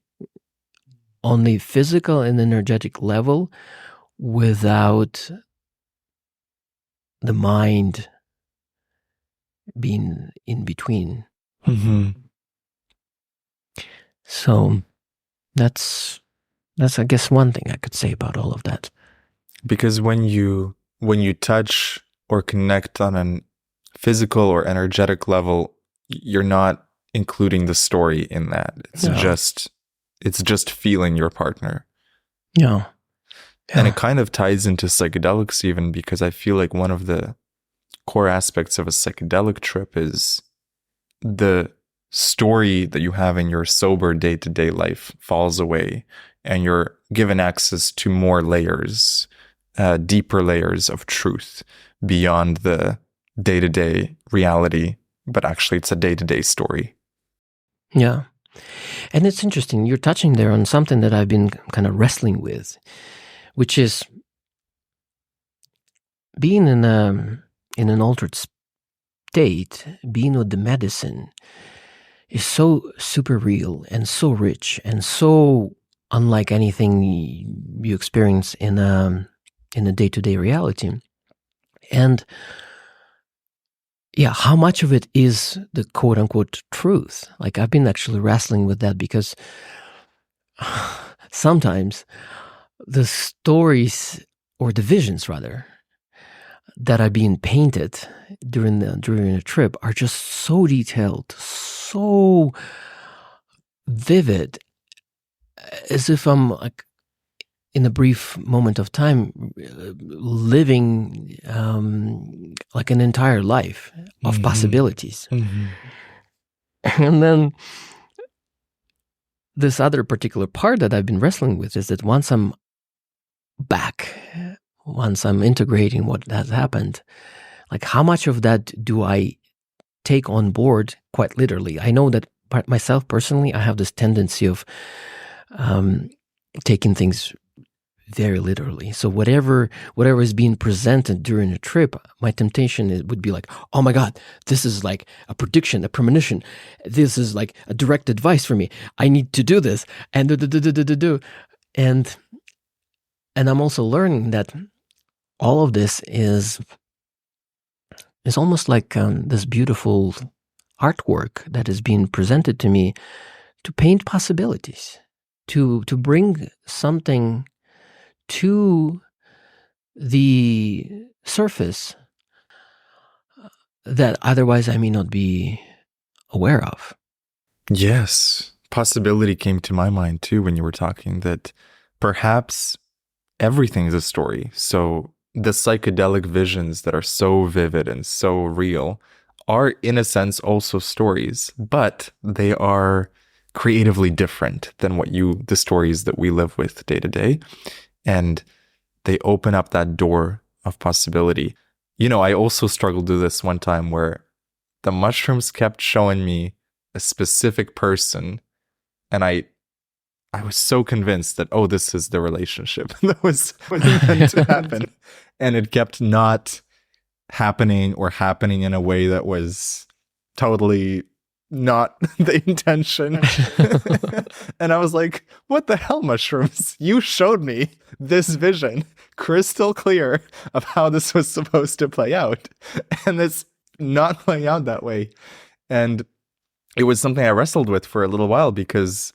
on the physical and energetic level without the mind being in between. Mm-hmm. So that's I guess one thing I could say about all of that. Because when you touch or connect on a physical or energetic level, you're not including the story in that. It's just feeling your partner. Yeah. And it kind of ties into psychedelics even, because I feel like one of the core aspects of a psychedelic trip is the story that you have in your sober day-to-day life falls away, and you're given access to more layers, deeper layers of truth beyond the day-to-day reality, but actually it's a day-to-day story. Yeah. And it's interesting, you're touching there on something that I've been kind of wrestling with, which is being in an altered state, being with the medicine is so super real and so rich and so unlike anything you experience in a day-to-day reality. And yeah, how much of it is the quote-unquote truth? Like, I've been actually wrestling with that, because sometimes the stories, or the visions rather, that are being painted during a trip are just so detailed, so vivid, as if I'm like in a brief moment of time living like an entire life of possibilities. Mm-hmm. And then this other particular part that I've been wrestling with is that once I'm back, once I'm integrating what has happened, like, how much of that do I take on board quite literally? I know that myself personally, I have this tendency of taking things very literally. So whatever is being presented during a trip, my temptation would be like, oh my God, this is like a prediction, a premonition. This is like a direct advice for me. I need to do this, and do. And I'm also learning that all of this is almost like this beautiful artwork that is being presented to me to paint possibilities, to bring something to the surface that otherwise I may not be aware of. Yes. Possibility came to my mind too when you were talking, that perhaps everything is a story. So the psychedelic visions that are so vivid and so real are, in a sense, also stories, but they are creatively different than the stories that we live with day to day. And they open up that door of possibility. You know, I also struggled with this one time where the mushrooms kept showing me a specific person, and I was so convinced that, oh, this is the relationship that was meant to happen. And it kept not happening, or happening in a way that was totally not the intention. And I was like, what the hell, mushrooms? You showed me this vision, crystal clear, of how this was supposed to play out. And it's not playing out that way. And it was something I wrestled with for a little while, because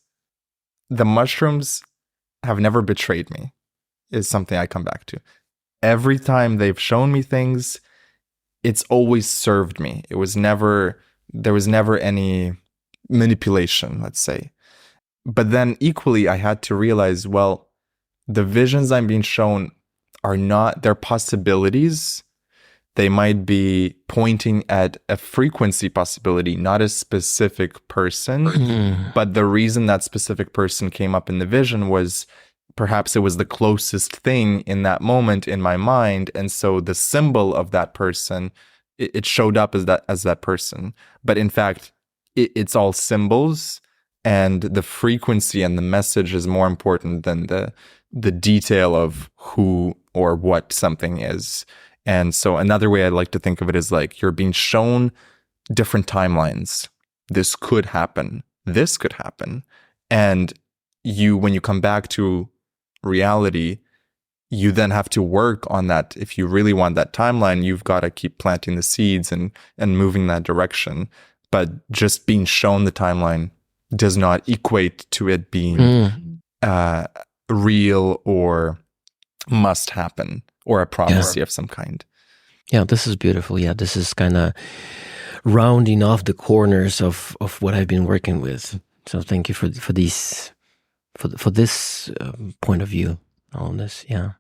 the mushrooms have never betrayed me, is something I come back to. Every time they've shown me things, it's always served me. There was never any manipulation, let's say. But then equally, I had to realize, well, the visions I'm being shown they're possibilities. They might be pointing at a frequency possibility, not a specific person. But the reason that specific person came up in the vision was perhaps it was the closest thing in that moment in my mind. And so the symbol of that person, it showed up as that person. But in fact, it's all symbols, and the frequency and the message is more important than the detail of who or what something is. And so another way I like to think of it is like you're being shown different timelines. This could happen. This could happen. And when you come back to reality, you then have to work on that. If you really want that timeline, you've got to keep planting the seeds and moving that direction. But just being shown the timeline does not equate to it being real or must happen, or a prophecy of some kind. Yeah, this is beautiful. Yeah, this is kind of rounding off the corners of what I've been working with. So thank you for this point of view on this. Yeah,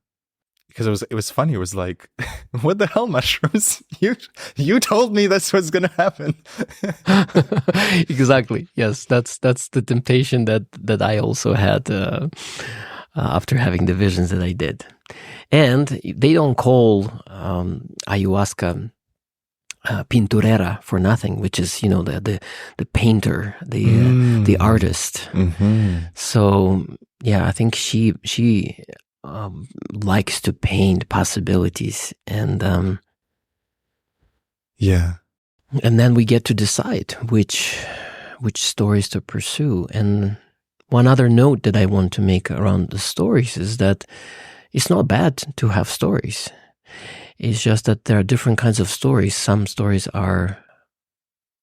because it was funny. It was like, what the hell, mushrooms? You told me this was going to happen. Exactly. Yes, that's the temptation that I also had after having the visions that I did. And they don't call ayahuasca pinturera for nothing, which is, the painter, the artist. So yeah, I think she likes to paint possibilities, and and then we get to decide which stories to pursue. And one other note that I want to make around the stories is that it's not bad to have stories. It's just that there are different kinds of stories. Some stories are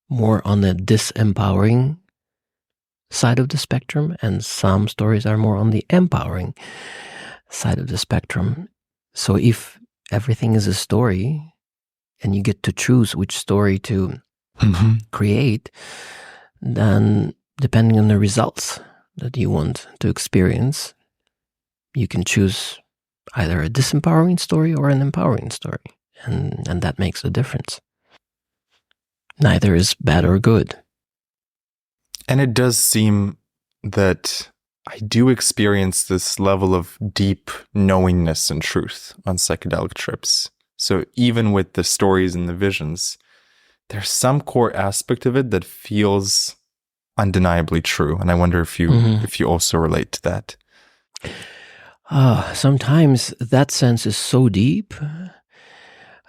more on the disempowering side of the spectrum, and some stories are more on the empowering side of the spectrum. So if everything is a story and you get to choose which story to create, then depending on the results that you want to experience, you can choose either a disempowering story or an empowering story. And that makes a difference. Neither is bad or good. And it does seem that I do experience this level of deep knowingness and truth on psychedelic trips. So even with the stories and the visions, there's some core aspect of it that feels undeniably true. And I wonder if you also relate to that. Sometimes that sense is so deep,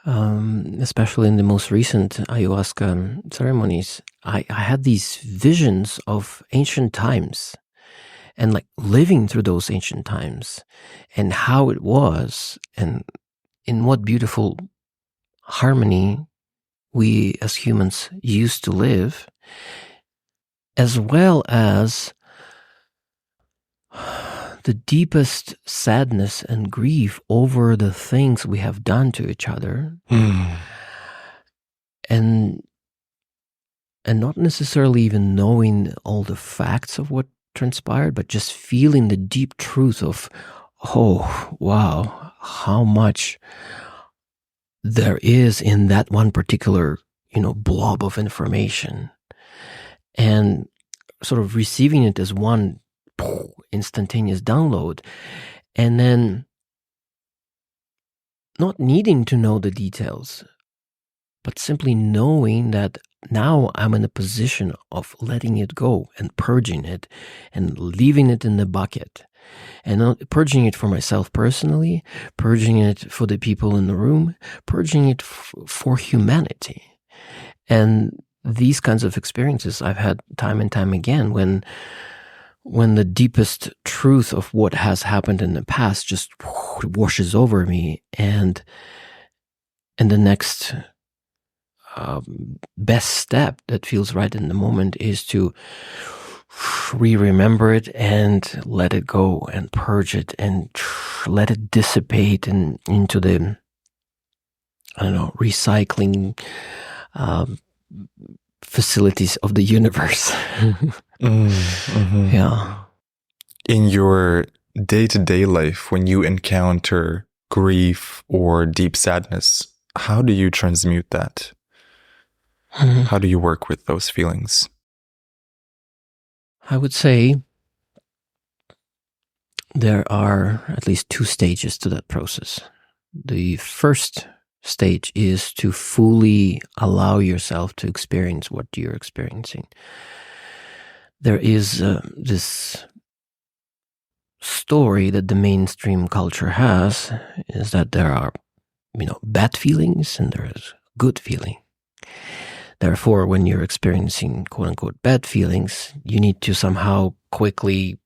especially in the most recent ayahuasca ceremonies. I had these visions of ancient times, and like living through those ancient times, and how it was, and in what beautiful harmony we as humans used to live, as well as the deepest sadness and grief over the things we have done to each other. And not necessarily even knowing all the facts of what transpired, but just feeling the deep truth of, oh, wow, how much there is in that one particular, blob of information. And sort of receiving it as one instantaneous download, and then not needing to know the details, but simply knowing that now I'm in a position of letting it go and purging it and leaving it in the bucket, and not purging it for myself personally, purging it for the people in the room, purging it for humanity. And these kinds of experiences I've had time and time again when the deepest truth of what has happened in the past just washes over me, and the next best step that feels right in the moment is to remember it and let it go and purge it and let it dissipate into the, I don't know, recycling facilities of the universe. Yeah. In your day-to-day life, when you encounter grief or deep sadness, how do you transmute that? How do you work with those feelings? I would say there are at least 2 stages to that process. The first stage is to fully allow yourself to experience what you're experiencing. There is this story that the mainstream culture has, is that there are, bad feelings and there is good feeling. Therefore, when you're experiencing quote-unquote bad feelings, you need to somehow quickly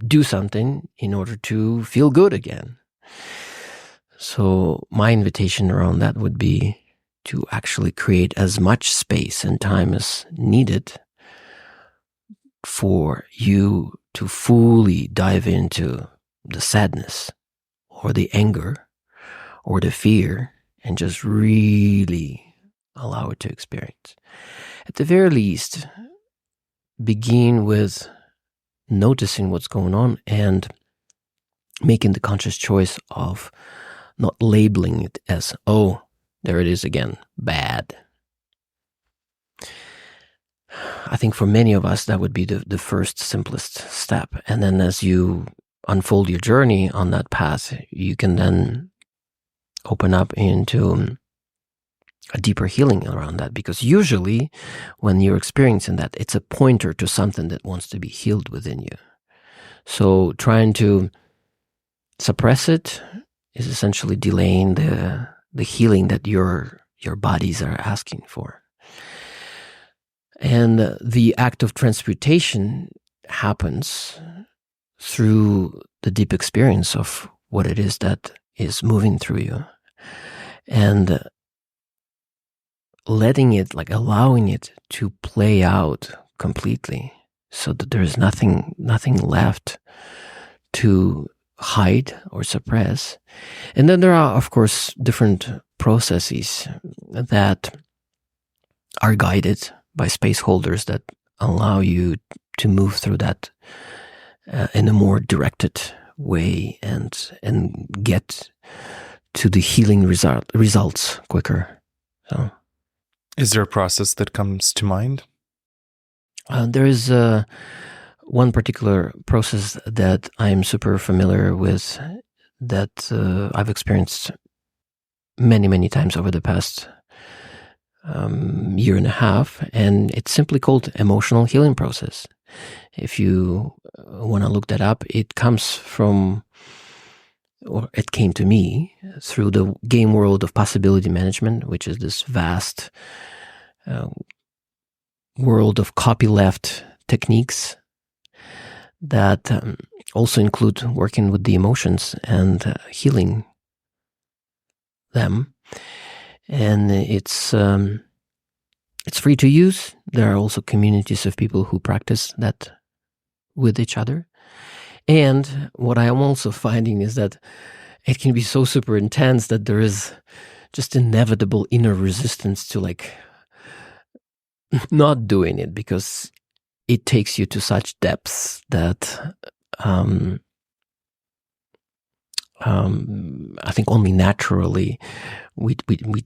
do something in order to feel good again. So my invitation around that would be to actually create as much space and time as needed for you to fully dive into the sadness or the anger or the fear and just really allow it to experience. At the very least, begin with noticing what's going on and making the conscious choice of not labeling it as, oh, there it is again, bad. I think for many of us, that would be the first simplest step. And then as you unfold your journey on that path, you can then open up into a deeper healing around that. Because usually when you're experiencing that, it's a pointer to something that wants to be healed within you. So trying to suppress it is essentially delaying the healing that your bodies are asking for. And the act of transmutation happens through the deep experience of what it is that is moving through you. And letting it, allowing it to play out completely so that there is nothing left to hide or suppress. And then there are, of course, different processes that are guided by space holders that allow you to move through that in a more directed way and get to the healing results quicker. So, is there a process that comes to mind? There is one particular process that I'm super familiar with that I've experienced many, many times over the past year and a half, and it's simply called emotional healing process. If you want to look that up, it comes from, or it came to me through the game world of possibility management, which is this vast world of copyleft techniques that also include working with the emotions and healing them. And it's free to use. There are also communities of people who practice that with each other. And what I am also finding is that it can be so super intense that there is just inevitable inner resistance to not doing it, because it takes you to such depths that I think only naturally we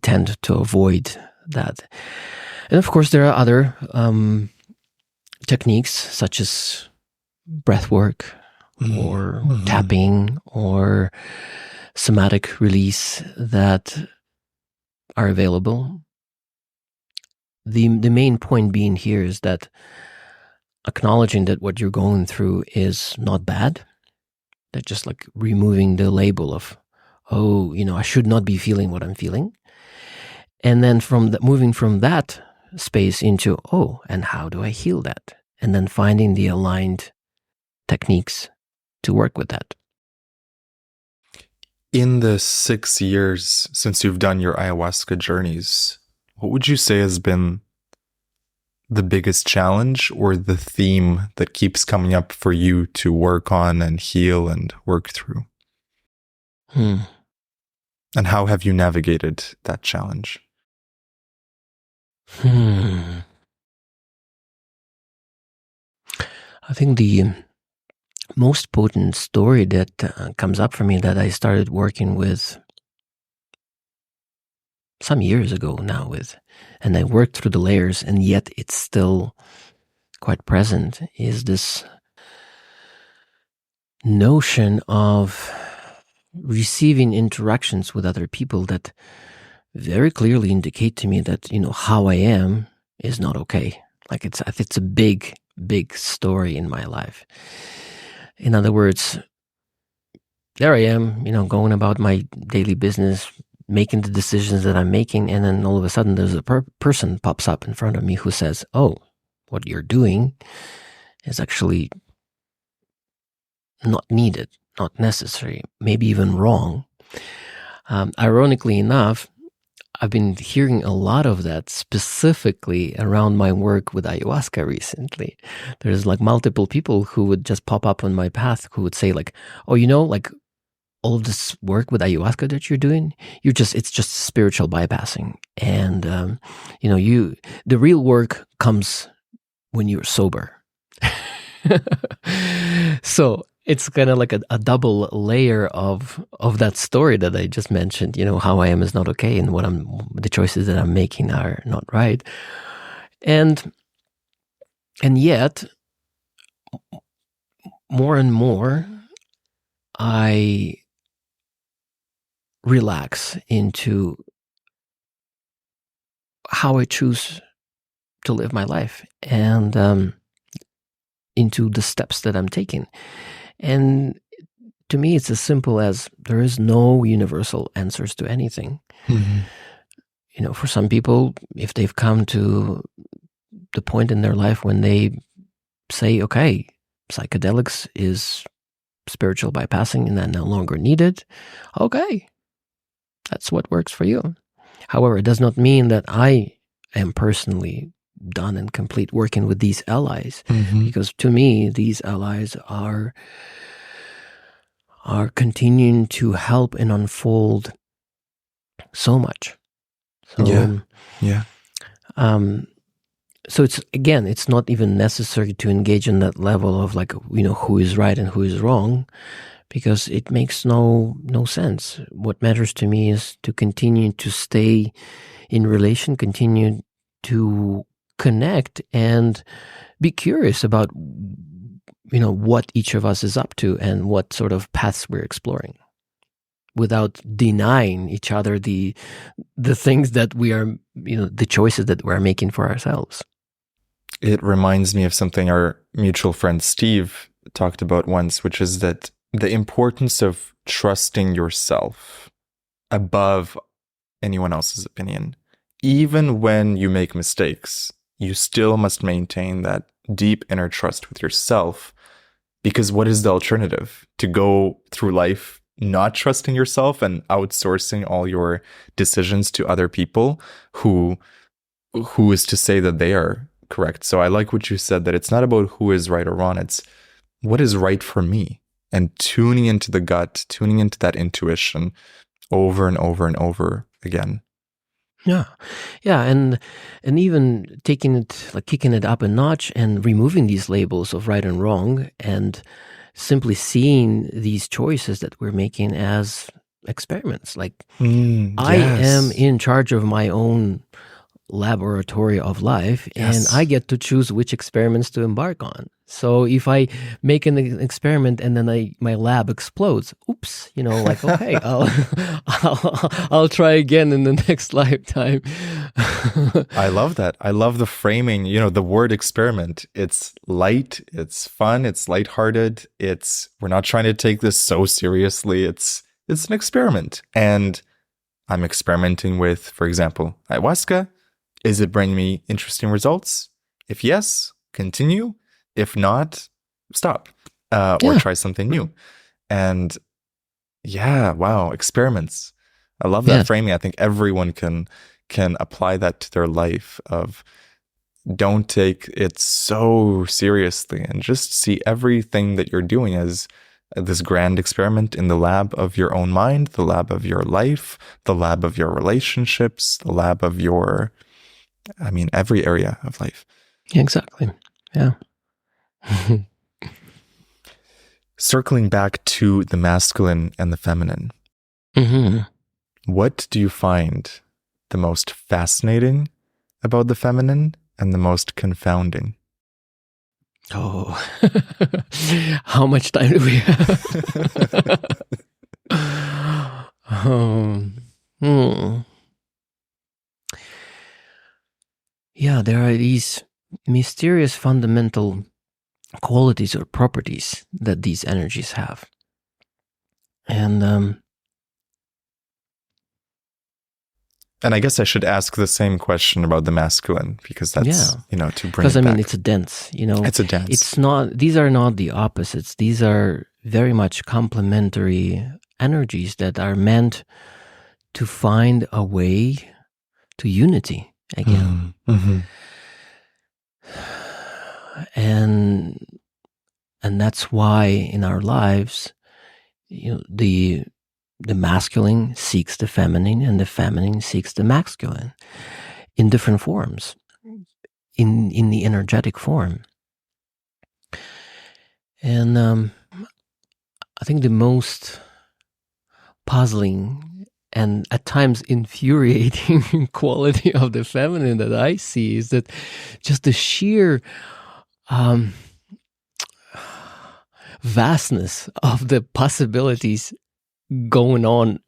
tend to avoid that. And of course, there are other techniques such as breath work or tapping or somatic release that are available. The main point being here is that acknowledging that what you're going through is not bad. That just removing the label of, I should not be feeling what I'm feeling. And then moving from that space into, oh, and how do I heal that? And then finding the aligned techniques to work with that. In the 6 years since you've done your ayahuasca journeys, what would you say has been the biggest challenge or the theme that keeps coming up for you to work on and heal and work through? And how have you navigated that challenge? I think the most potent story that comes up for me that I started working with some years ago now and I worked through the layers, and yet it's still quite present, is this notion of receiving interactions with other people that very clearly indicate to me that, how I am is not okay. Like it's a big, big story in my life. In other words, there I am, going about my daily business, making the decisions that I'm making, and then all of a sudden there's a person pops up in front of me who says, oh, what you're doing is actually not needed, not necessary, maybe even wrong. Ironically enough, I've been hearing a lot of that specifically around my work with ayahuasca recently. There's like multiple people who would just pop up on my path who would say like, oh, like all of this work with ayahuasca that you're doing, it's just spiritual bypassing. And, the real work comes when you're sober. So it's kind of like a double layer of that story that I just mentioned. How I am is not okay, and the choices that I'm making are not right. And yet, more and more, I relax into how I choose to live my life and into the steps that I'm taking. And to me, it's as simple as there is no universal answers to anything. Mm-hmm. For some people, if they've come to the point in their life when they say, okay, psychedelics is spiritual bypassing and that no longer needed, okay, that's what works for you. However, it does not mean that I am personally done and complete working with these allies, because to me, these allies are continuing to help and unfold so much. So, yeah. So it's not even necessary to engage in that level of like, who is right and who is wrong, because it makes no sense. What matters to me is to continue to stay in relation, continue to connect, and be curious about, what each of us is up to and what sort of paths we're exploring, without denying each other the things that we are, the choices that we're making for ourselves. It reminds me of something our mutual friend Steve talked about once, which is that the importance of trusting yourself above anyone else's opinion. Even when you make mistakes, you still must maintain that deep inner trust with yourself, because what is the alternative? To go through life not trusting yourself and outsourcing all your decisions to other people who is to say that they are correct. So I like what you said, that it's not about who is right or wrong, it's what is right for me, and tuning into the gut, tuning into that intuition over and over and over again. Yeah, and even taking it, like kicking it up a notch and removing these labels of right and wrong, and simply seeing these choices that we're making as experiments. Like, I am in charge of my own laboratory of life, and I get to choose which experiments to embark on. So if I make an experiment and then my lab explodes, oops, okay, I'll try again in the next lifetime. I love that. I love the framing, the word experiment. It's light, it's fun, it's lighthearted. We're not trying to take this so seriously. It's an experiment. And I'm experimenting with, for example, ayahuasca. Is it bringing me interesting results? If yes, continue. If not, stop or try something new. And yeah, wow, experiments. I love that framing. I think everyone can apply that to their life of don't take it so seriously and just see everything that you're doing as this grand experiment in the lab of your own mind, the lab of your life, the lab of your relationships, the lab of your, every area of life. Exactly. Yeah. Circling back to the masculine and the feminine, what do you find the most fascinating about the feminine and the most confounding? Oh, how much time do we have? Yeah, there are these mysterious fundamental qualities or properties that these energies have. And I guess I should ask the same question about the masculine, because that's, to bring it back. Because, it's a dance, It's a dance. It's not, these are not the opposites. These are very much complementary energies that are meant to find a way to unity again. And that's why in our lives, the masculine seeks the feminine and the feminine seeks the masculine in different forms, in the energetic form. And I think the most puzzling and at times infuriating quality of the feminine that I see is that just the sheer vastness of the possibilities going on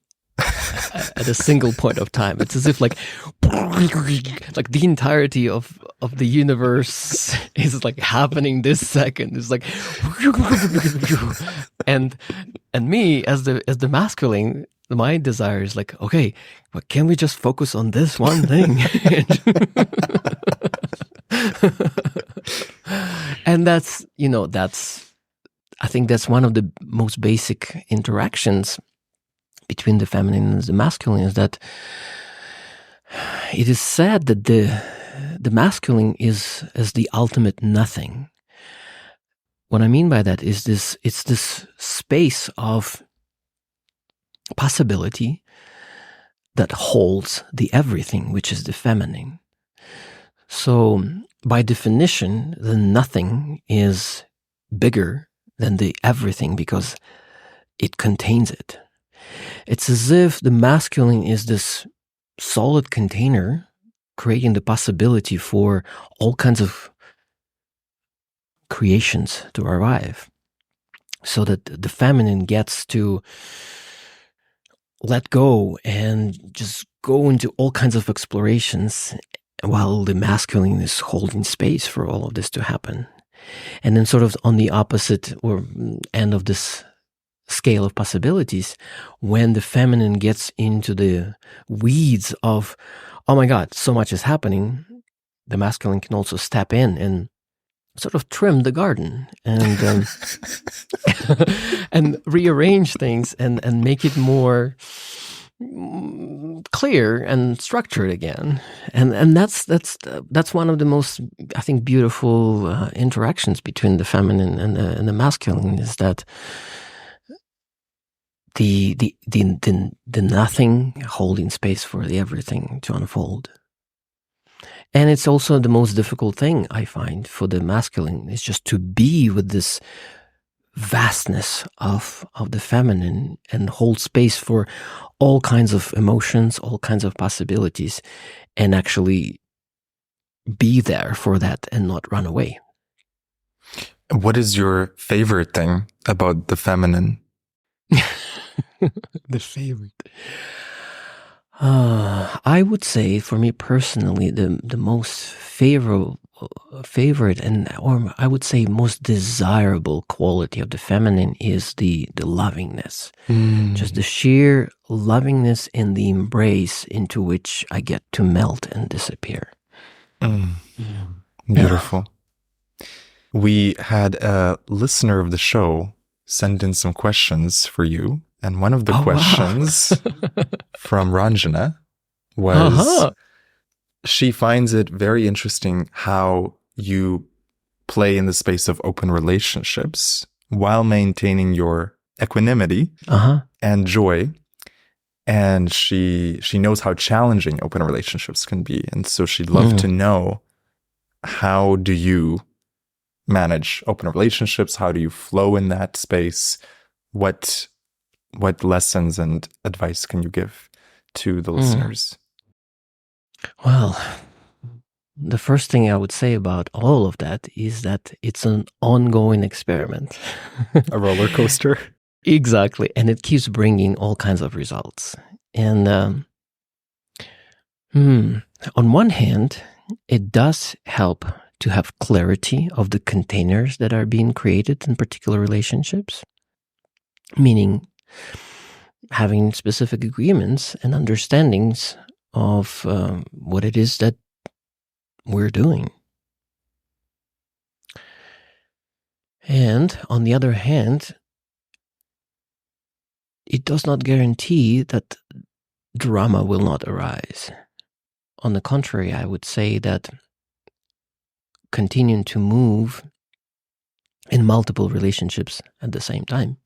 at a single point of time. It's as if like the entirety of the universe is like happening this second. It's like and me as the masculine, my desire is like, okay, but can we just focus on this one thing? And that's I think that's one of the most basic interactions between the feminine and the masculine, is that it is said that the masculine is as the ultimate nothing. What I mean by that is it's this space of possibility that holds the everything, which is the feminine. So by definition, the nothing is bigger than the everything because it contains it. It's as if the masculine is this solid container creating the possibility for all kinds of creations to arrive, so that the feminine gets to let go and just go into all kinds of explorations, while the masculine is holding space for all of this to happen. And then sort of on the opposite or end of this scale of possibilities, when the feminine gets into the weeds of, oh my God, so much is happening, the masculine can also step in and sort of trim the garden and and rearrange things and make it more clear and structured again. And that's one of the most, I think, beautiful interactions between the feminine and the masculine, is that the nothing holding space for the everything to unfold. And it's also the most difficult thing I find for the masculine, is just to be with this vastness of the feminine and hold space for all kinds of emotions, all kinds of possibilities, and actually be there for that and not run away. What is your favorite thing about the feminine? The favorite. I would say, for me personally, the most favorite and, or I would say most desirable quality of the feminine is the lovingness. Just the sheer lovingness and the embrace into which I get to melt and disappear. Mm. Beautiful. We had a listener of the show send in some questions for you. And one of the questions from Ranjana was, she finds it very interesting how you play in the space of open relationships while maintaining your equanimity and joy. And she knows how challenging open relationships can be. And so she'd love to know, how do you manage open relationships? How do you flow in that space? What lessons and advice can you give to the listeners? Well, the first thing I would say about all of that is that it's an ongoing experiment. A roller coaster? Exactly. And it keeps bringing all kinds of results. And on one hand, it does help to have clarity of the containers that are being created in particular relationships, meaning having specific agreements and understandings of what it is that we're doing. And on the other hand, it does not guarantee that drama will not arise. On the contrary, I would say that continuing to move in multiple relationships at the same time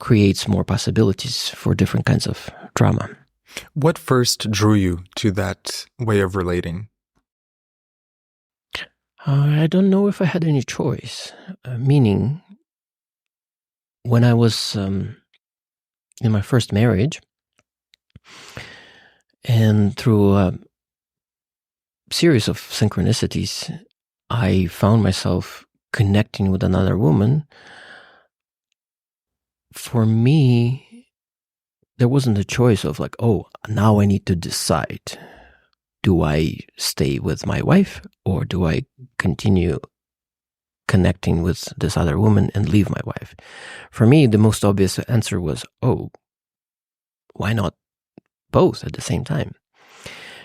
creates more possibilities for different kinds of drama. What first drew you to that way of relating? I don't know if I had any choice. Meaning, when I was in my first marriage, and through a series of synchronicities, I found myself connecting with another woman. For me, there wasn't a choice of like, oh, now I need to decide. Do I stay with my wife or do I continue connecting with this other woman and leave my wife? For me, the most obvious answer was, oh, why not both at the same time?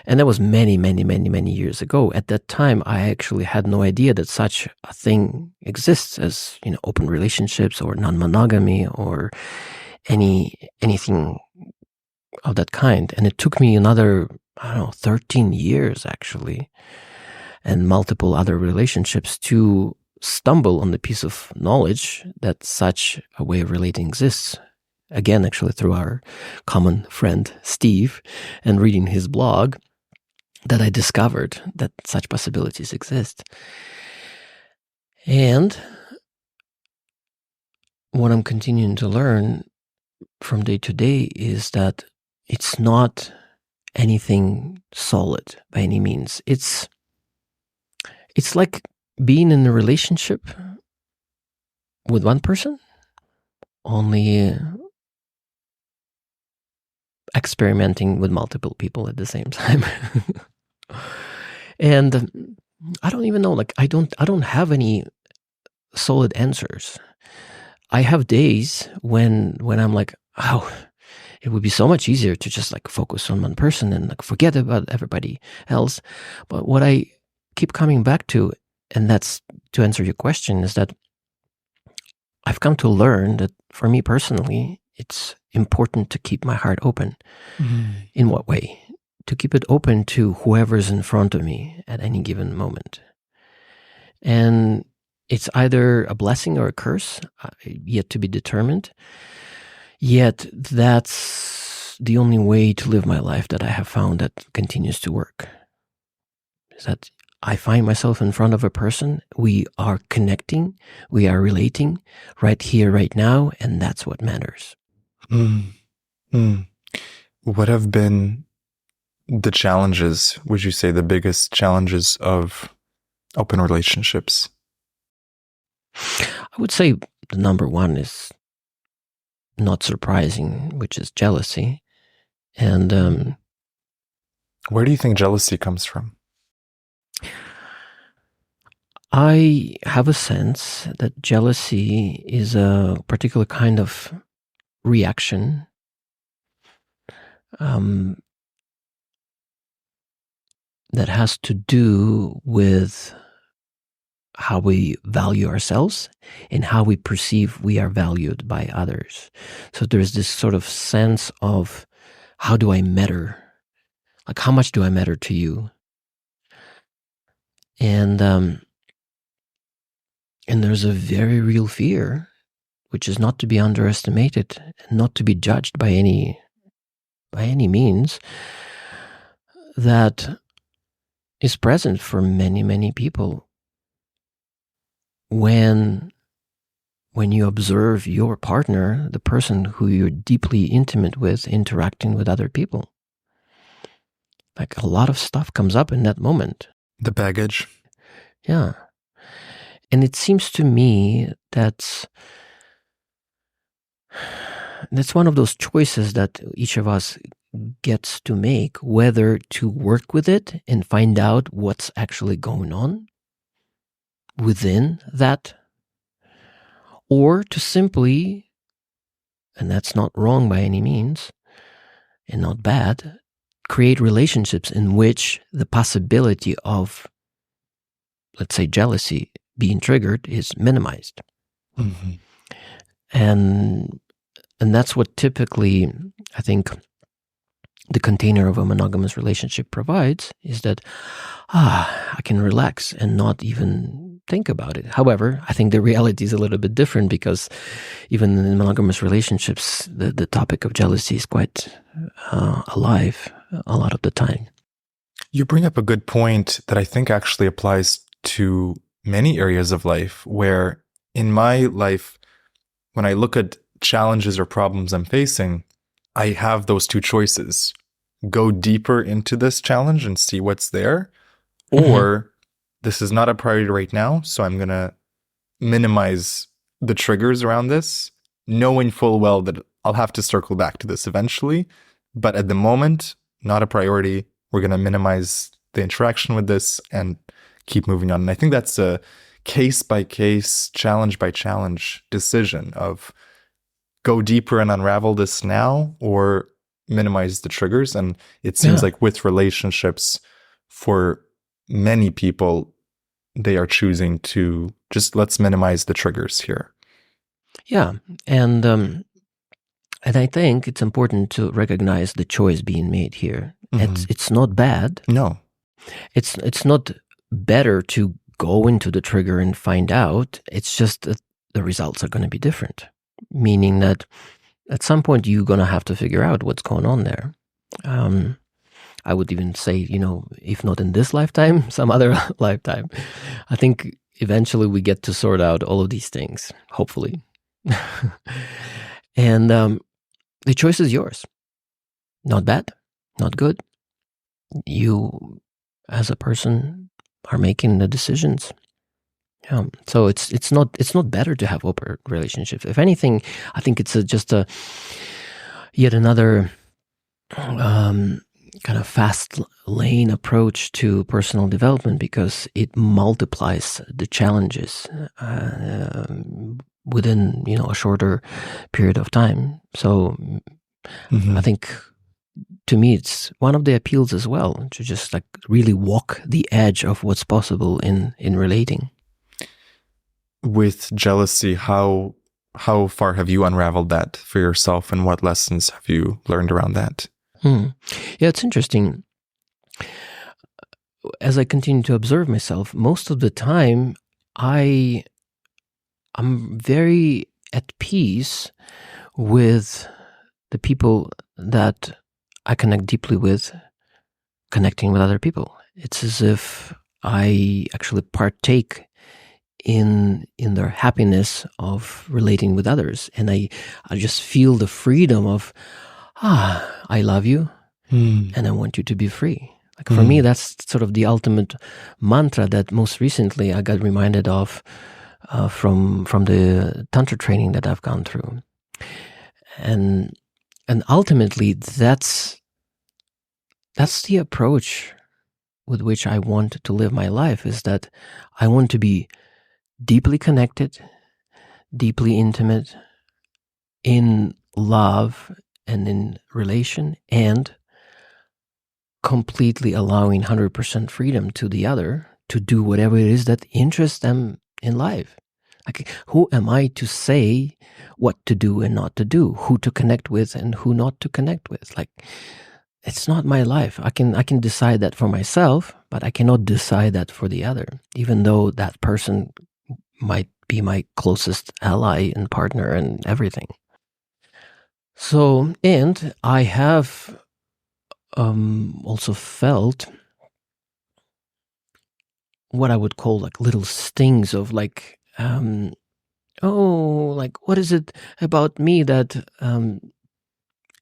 And that was many, many, many, many years ago. At that time, I actually had no idea that such a thing exists as, open relationships or non-monogamy or anything of that kind. And it took me another, 13 years actually, and multiple other relationships to stumble on the piece of knowledge that such a way of relating exists. Again, actually through our common friend, Steve, and reading his blog, that I discovered that such possibilities exist. And what I'm continuing to learn from day to day is that it's not anything solid by any means. It's like being in a relationship with one person, only experimenting with multiple people at the same time. And I don't even know, I don't have any solid answers. I have days when I'm like, oh, it would be so much easier to just focus on one person and forget about everybody else. But what I keep coming back to, and that's to answer your question, is that I've come to learn that for me personally, it's important to keep my heart open. Mm-hmm. In what way? To keep it open to whoever's in front of me at any given moment. And it's either a blessing or a curse, yet to be determined. Yet that's the only way to live my life that I have found that continues to work. Is that I find myself in front of a person, we are connecting, we are relating right here, right now, and that's what matters. What have been the challenges, would you say the biggest challenges of open relationships? I would say the number one is not surprising, which is jealousy. And where do you think jealousy comes from? I have a sense that jealousy is a particular kind of reaction that has to do with how we value ourselves and how we perceive we are valued by others. So there's this sort of sense of, how do I matter? Like, how much do I matter to you? And there's a very real fear, which is not to be underestimated, and not to be judged by any means, that is present for many, many people when you observe your partner, the person who you're deeply intimate with, interacting with other people. Like, a lot of stuff comes up in that moment. The baggage. Yeah. And it seems to me that's one of those choices that each of us gets to make, whether to work with it and find out what's actually going on within that, or to simply, and that's not wrong by any means and not bad, create relationships in which the possibility of, let's say, jealousy being triggered is minimized. Mm-hmm. And that's what typically, I think, the container of a monogamous relationship provides, is that I can relax and not even think about it. However, I think the reality is a little bit different, because even in monogamous relationships, the topic of jealousy is quite alive a lot of the time. You bring up a good point that I think actually applies to many areas of life, where in my life, when I look at challenges or problems I'm facing, I have those two choices: go deeper into this challenge and see what's there, or this is not a priority right now, so I'm going to minimize the triggers around this, knowing full well that I'll have to circle back to this eventually. But at the moment, not a priority. We're going to minimize the interaction with this and keep moving on. And I think that's a case-by-case, challenge-by-challenge decision of go deeper and unravel this now, or minimize the triggers. And it seems like with relationships, for many people, they are choosing to just, let's minimize the triggers here. Yeah. And I think it's important to recognize the choice being made here. Mm-hmm. It's not bad. No. It's not better to go into the trigger and find out. It's just that the results are going to be different. Meaning that at some point you're going to have to figure out what's going on there. I would even say, if not in this lifetime, some other lifetime. I think eventually we get to sort out all of these things, hopefully. And the choice is yours. Not bad, not good. You, as a person, are making the decisions. Yeah. So it's not better to have open relationships. If anything, I think it's just yet another kind of fast lane approach to personal development, because it multiplies the challenges within a shorter period of time. So I think, to me, it's one of the appeals as well, to just like really walk the edge of what's possible in relating. With jealousy, how far have you unraveled that for yourself, and what lessons have you learned around that? Yeah, it's interesting. As I continue to observe myself, most of the time, I'm very at peace with the people that I connect deeply with, connecting with other people. It's as if I actually partake in their happiness of relating with others. And I just feel the freedom of, I love you, and I want you to be free. Like, for me, that's sort of the ultimate mantra that most recently I got reminded of from the tantra training that I've gone through. And ultimately, that's the approach with which I want to live my life, is that I want to be deeply connected, deeply intimate, in love and in relation, and completely allowing 100% freedom to the other to do whatever it is that interests them in life. Like, who am I to say what to do and not to do, who to connect with and who not to connect with? Like, it's not my life. I can decide that for myself, but I cannot decide that for the other, even though that person might be my closest ally and partner and everything. So, and I have also felt what I would call like little stings of like, like what is it about me that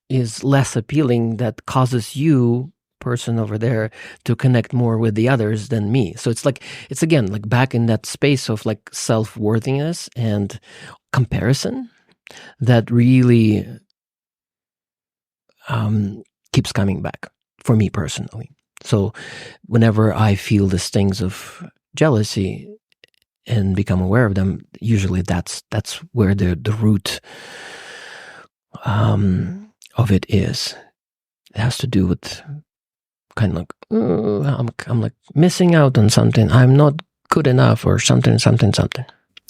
is less appealing that causes you, person over there, to connect more with the others than me? So it's again like back in that space of like self-worthiness and comparison that really keeps coming back for me personally. So whenever I feel the stings of jealousy and become aware of them, usually that's where the root of it is. It has to do with kind of like, I'm like missing out on something. I'm not good enough or something.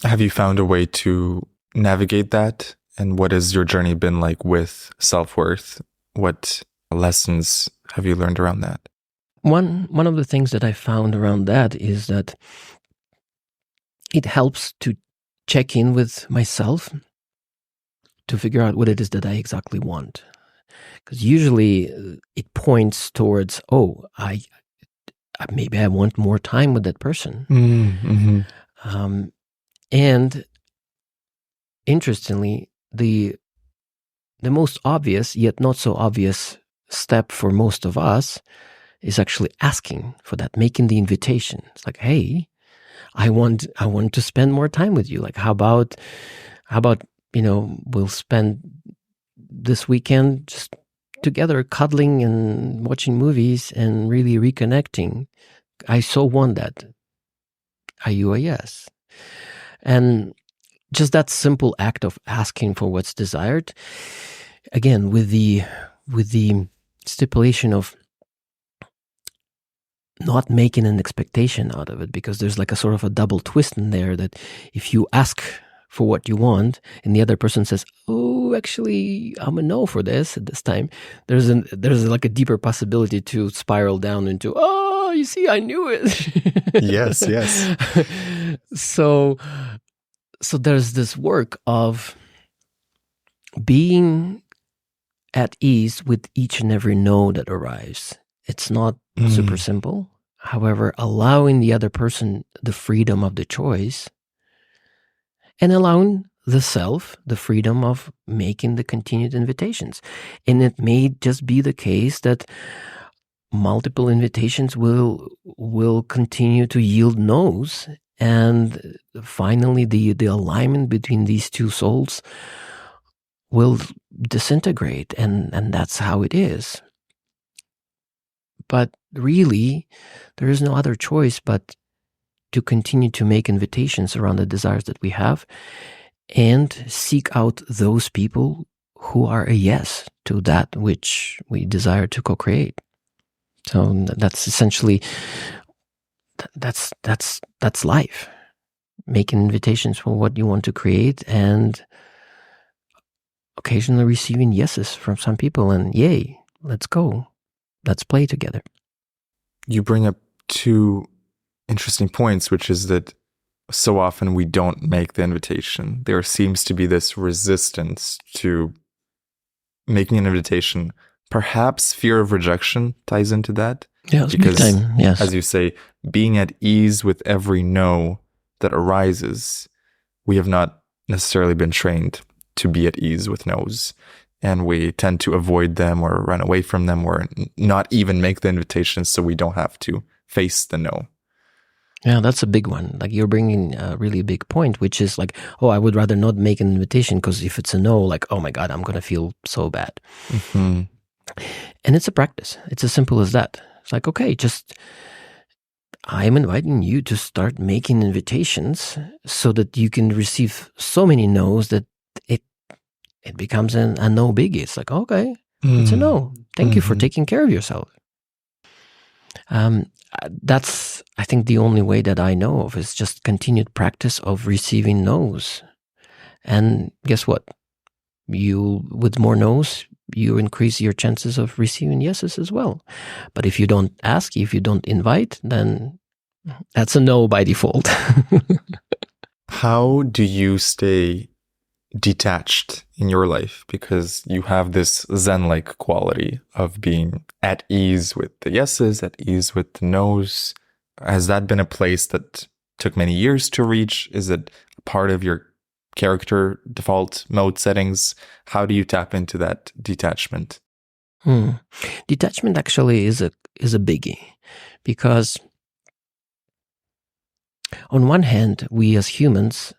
Have you found a way to navigate that? And what has your journey been like with self-worth? What lessons have you learned around that? One of the things that I found around that is that it helps to check in with myself to figure out what it is that I exactly want. Because usually it points towards, I maybe I want more time with that person. Mm-hmm. And interestingly, the most obvious yet not so obvious step for most of us is actually asking for that, making the invitation. It's like, hey, I want to spend more time with you. Like, how about we'll spend this weekend just together cuddling and watching movies and really reconnecting. I so want that. Are you a yes? And just that simple act of asking for what's desired, again, with the stipulation of not making an expectation out of it, because there's like a sort of a double twist in there that if you ask for what you want and the other person says, oh, actually, I'm a no for this at this time, there's like a deeper possibility to spiral down into, oh, you see, I knew it. Yes. So there's this work of being at ease with each and every no that arrives. It's not super simple. However, allowing the other person the freedom of the choice and allowing the self the freedom of making the continued invitations. And it may just be the case that multiple invitations will continue to yield no's, and finally the alignment between these two souls will disintegrate, and that's how it is. But really, there is no other choice but to continue to make invitations around the desires that we have and seek out those people who are a yes to that which we desire to co-create. So that's essentially, that's life. Making invitations for what you want to create and occasionally receiving yeses from some people, and yay, let's go. Let's play together. You bring up two interesting points, which is that so often we don't make the invitation. There seems to be this resistance to making an invitation. Perhaps fear of rejection ties into that. Yeah, because, yes. As you say, being at ease with every no that arises, we have not necessarily been trained to be at ease with no's. And we tend to avoid them or run away from them or not even make the invitation so we don't have to face the no. Yeah, that's a big one. Like, you're bringing a really big point, which is like, I would rather not make an invitation because if it's a no, like, oh my God, I'm going to feel so bad. Mm-hmm. And it's a practice. It's as simple as that. It's like, okay, I'm inviting you to start making invitations so that you can receive so many no's that it becomes a no biggie. It's like, okay, it's a no. Thank you for taking care of yourself. That's, I think, the only way that I know of is just continued practice of receiving no's. And guess what? With more no's, you increase your chances of receiving yeses as well. But if you don't ask, if you don't invite, then that's a no by default. How do you stay detached in your life? Because you have this Zen-like quality of being at ease with the yeses, at ease with the nos. Has that been a place that took many years to reach? Is it part of your character default mode settings? How do you tap into that detachment? Detachment actually is a biggie, because on one hand, we as humans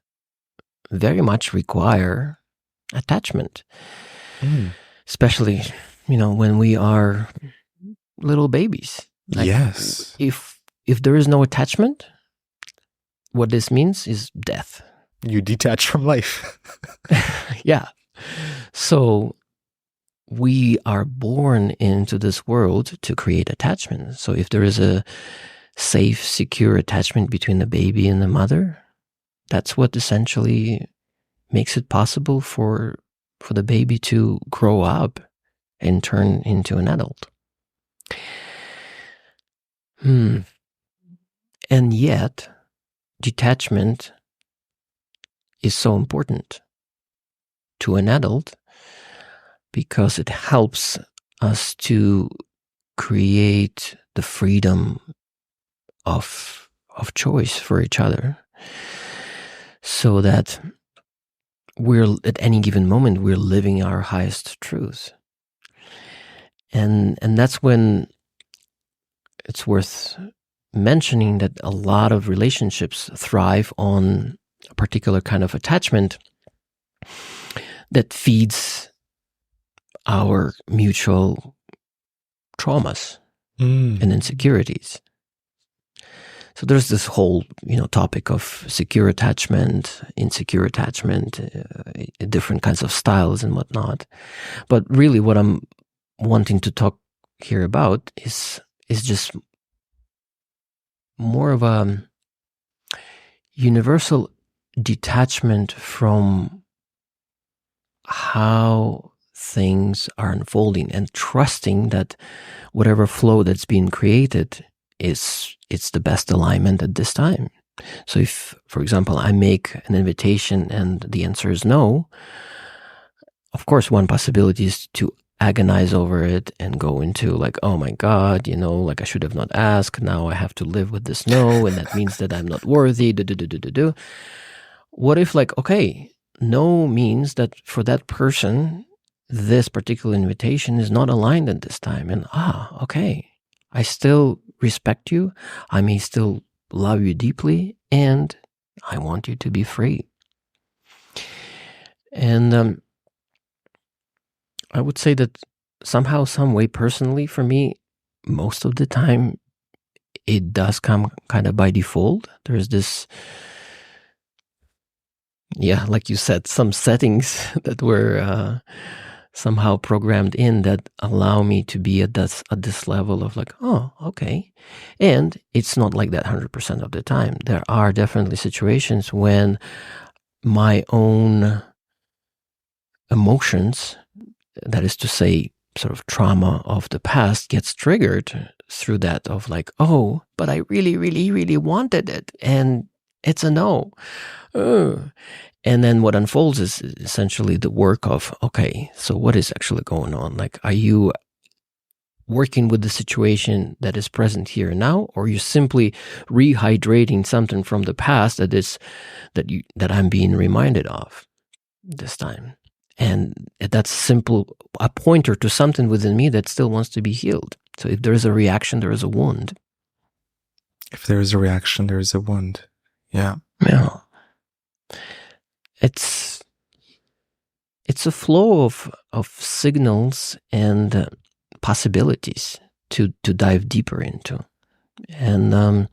very much require attachment, especially, when we are little babies. Like, yes. If there is no attachment, what this means is death. You detach from life. Yeah. So we are born into this world to create attachment. So if there is a safe, secure attachment between the baby and the mother, that's what essentially makes it possible for the baby to grow up and turn into an adult. And yet, detachment is so important to an adult because it helps us to create the freedom of choice for each other, so that we're at any given moment we're living our highest truth. And that's when it's worth mentioning that a lot of relationships thrive on a particular kind of attachment that feeds our mutual traumas and insecurities. So there's this whole, topic of secure attachment, insecure attachment, different kinds of styles and whatnot. But really what I'm wanting to talk here about is just more of a universal detachment from how things are unfolding, and trusting that whatever flow that's being created it's the best alignment at this time. So if, for example, I make an invitation and the answer is no, of course, one possibility is to agonize over it and go into like, oh my God, like I should have not asked. Now I have to live with this no, and that means that I'm not worthy. What if, like, okay, no means that for that person, this particular invitation is not aligned at this time. And okay, I still respect you. I may still love you deeply, and I want you to be free. And I would say that somehow, some way, personally, for me, most of the time, it does come kind of by default. There's this, like you said, some settings that were somehow programmed in that allow me to be at this level of like, oh, okay. And it's not like that 100% of the time. There are definitely situations when my own emotions, that is to say, sort of trauma of the past, gets triggered through that of like, oh, but I really, really, really wanted it, and it's a no. And then what unfolds is essentially the work of, okay, so what is actually going on? Like, are you working with the situation that is present here and now, or are you simply rehydrating something from the past that I'm being reminded of this time? And that's simple, a pointer to something within me that still wants to be healed. So if there is a reaction, there is a wound. If there is a reaction, there is a wound. Yeah. Yeah. It's a flow of signals and possibilities to dive deeper into. And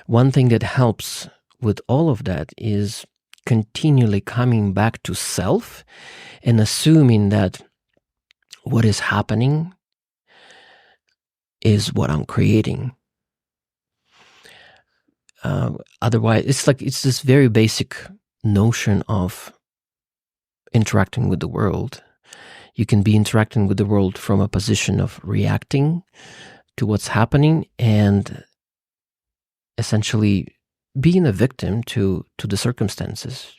one thing that helps with all of that is continually coming back to self and assuming that what is happening is what I'm creating. Otherwise, it's this very basic notion of interacting with the world. You can be interacting with the world from a position of reacting to what's happening and essentially being a victim to the circumstances,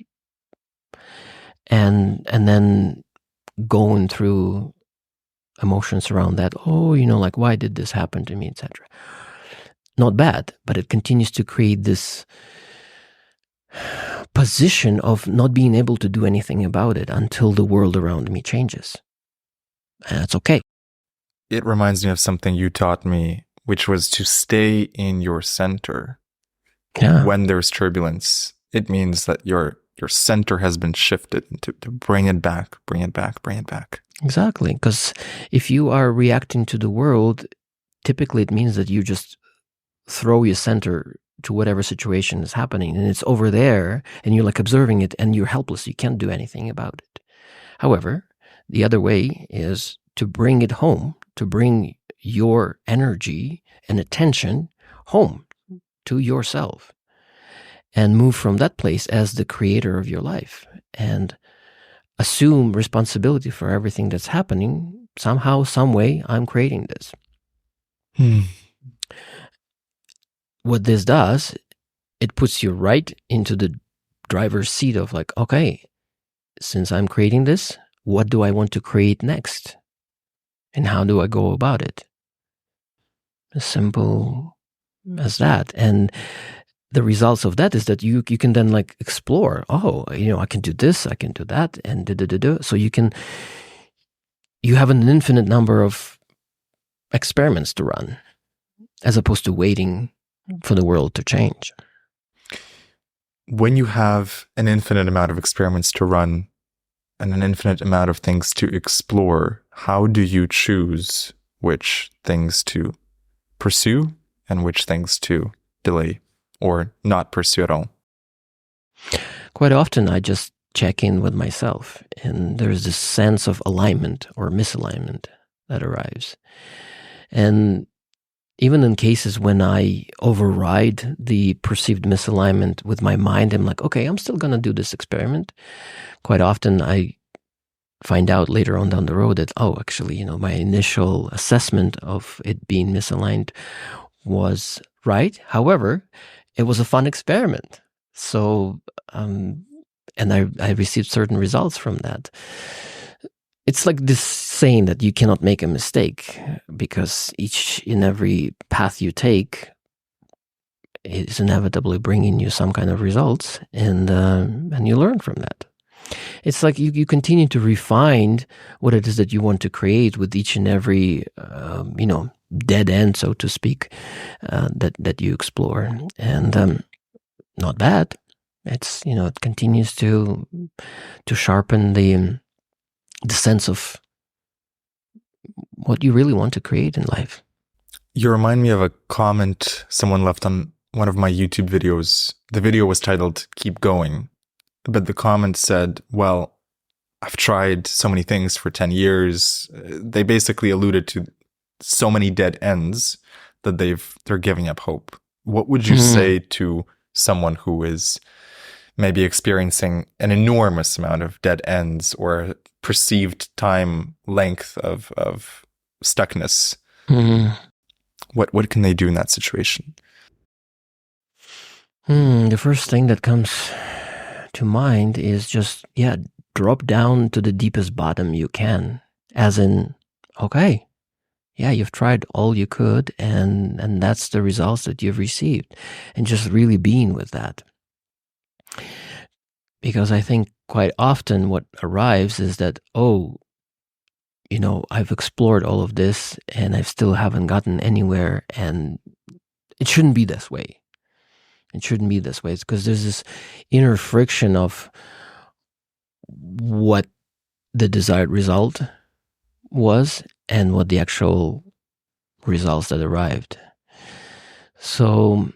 and then going through emotions around that. Oh, like, why did this happen to me, etc. Not bad, but it continues to create this position of not being able to do anything about it until the world around me changes. And that's okay. It reminds me of something you taught me, which was to stay in your center. Yeah. When there's turbulence, it means that your center has been shifted to bring it back. Exactly. Because if you are reacting to the world, typically it means that you just throw your center to whatever situation is happening, and it's over there, and you're like observing it, and you're helpless. You can't do anything about it. However, the other way is to bring it home, to bring your energy and attention home to yourself, and move from that place as the creator of your life, and assume responsibility for everything that's happening. Somehow, some way, I'm creating this. What this does, it puts you right into the driver's seat of like, okay, since I'm creating this, what do I want to create next? And how do I go about it? As simple as that. And the results of that is that you can then like explore, I can do this, I can do that, and so you have an infinite number of experiments to run, as opposed to waiting for the world to change. When you have an infinite amount of experiments to run and an infinite amount of things to explore, how do you choose which things to pursue and which things to delay or not pursue at all? Quite often I just check in with myself, and there's this sense of alignment or misalignment that arrives. And even in cases when I override the perceived misalignment with my mind, I'm like, okay, I'm still going to do this experiment. Quite often I find out later on down the road that, actually, my initial assessment of it being misaligned was right. However, it was a fun experiment. So, and I received certain results from that. It's like this saying that you cannot make a mistake, because each and every path you take is inevitably bringing you some kind of results, and you learn from that. It's like you continue to refine what it is that you want to create with each and every dead end, so to speak, that you explore, and not bad. It's it continues to sharpen the sense of what you really want to create in life. You remind me of a comment someone left on one of my YouTube videos. The video was titled "Keep Going," but the comment said, well, I've tried so many things for 10 years. They basically alluded to so many dead ends that they're giving up hope. What would you say to someone who is maybe experiencing an enormous amount of dead ends or perceived time length of stuckness? What can they do in that situation? The first thing that comes to mind is just, drop down to the deepest bottom you can. As in, okay, you've tried all you could, and that's the results that you've received. And just really being with that. Because I think quite often what arrives is that, I've explored all of this and I still haven't gotten anywhere, and it shouldn't be this way. It shouldn't be this way. It's because there's this inner friction of what the desired result was and what the actual results that arrived. So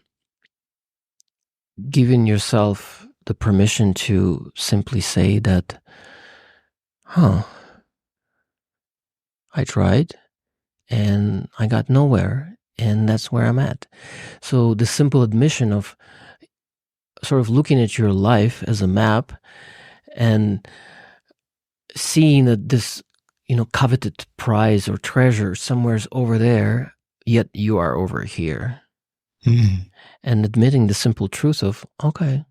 giving yourself the permission to simply say that, I tried, and I got nowhere, and that's where I'm at. So the simple admission of sort of looking at your life as a map and seeing that this, coveted prize or treasure somewhere's over there, yet you are over here. Mm. And admitting the simple truth of, okay,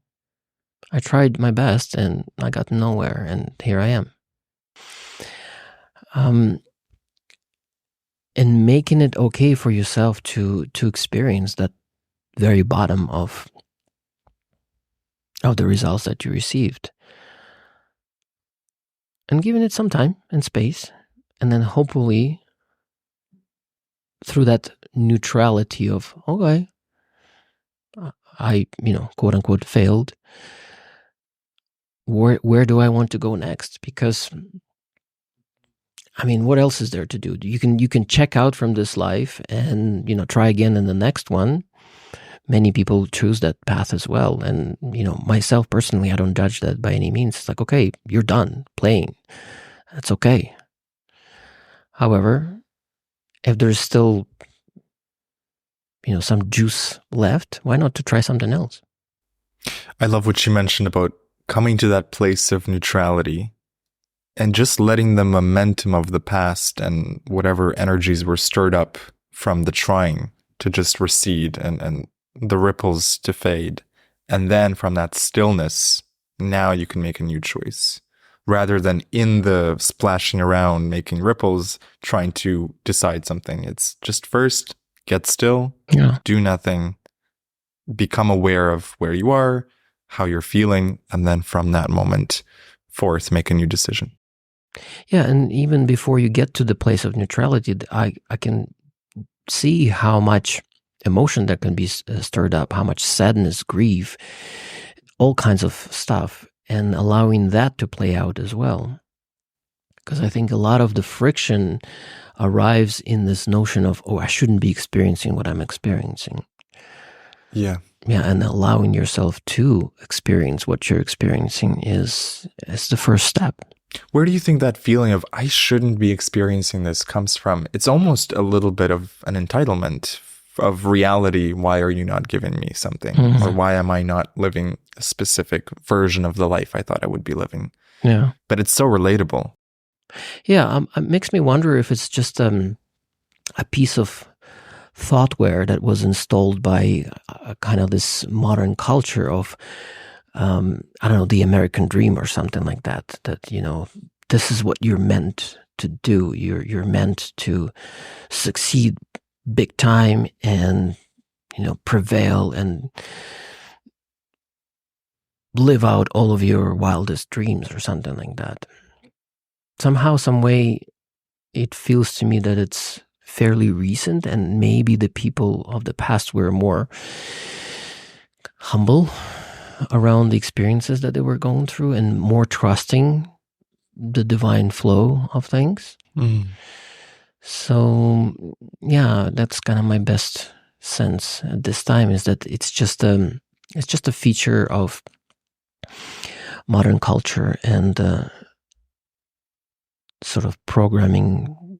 I tried my best and I got nowhere, and here I am. And making it okay for yourself to experience that very bottom of the results that you received. And giving it some time and space, and then hopefully through that neutrality of, okay, I, quote unquote, failed. Where do I want to go next? Because, what else is there to do? You can check out from this life and, try again in the next one. Many people choose that path as well. And, myself personally, I don't judge that by any means. It's like, okay, you're done playing. That's okay. However, if there's still, some juice left, why not to try something else? I love what you mentioned about coming to that place of neutrality and just letting the momentum of the past and whatever energies were stirred up from the trying to just recede and the ripples to fade. And then from that stillness, now you can make a new choice. Rather than in the splashing around, making ripples, trying to decide something. It's just first, get still, do nothing, become aware of where you are, how you're feeling, and then from that moment forth, make a new decision. Yeah, and even before you get to the place of neutrality, I can see how much emotion that can be stirred up, how much sadness, grief, all kinds of stuff, and allowing that to play out as well. Because I think a lot of the friction arrives in this notion of, I shouldn't be experiencing what I'm experiencing. Yeah. Yeah, and allowing yourself to experience what you're experiencing is the first step. Where do you think that feeling of I shouldn't be experiencing this comes from? It's almost a little bit of an entitlement of reality. Why are you not giving me something? Mm-hmm. Or why am I not living a specific version of the life I thought I would be living? Yeah. But it's so relatable. Yeah, it makes me wonder if it's just a piece of thoughtware that was installed by kind of this modern culture of, the American dream or something like that, this is what you're meant to do. You're meant to succeed big time and, prevail and live out all of your wildest dreams or something like that. Somehow, some way, it feels to me that it's fairly recent, and maybe the people of the past were more humble around the experiences that they were going through and more trusting the divine flow of things. Mm. So, yeah, that's kind of my best sense at this time, is that it's just a feature of modern culture and sort of programming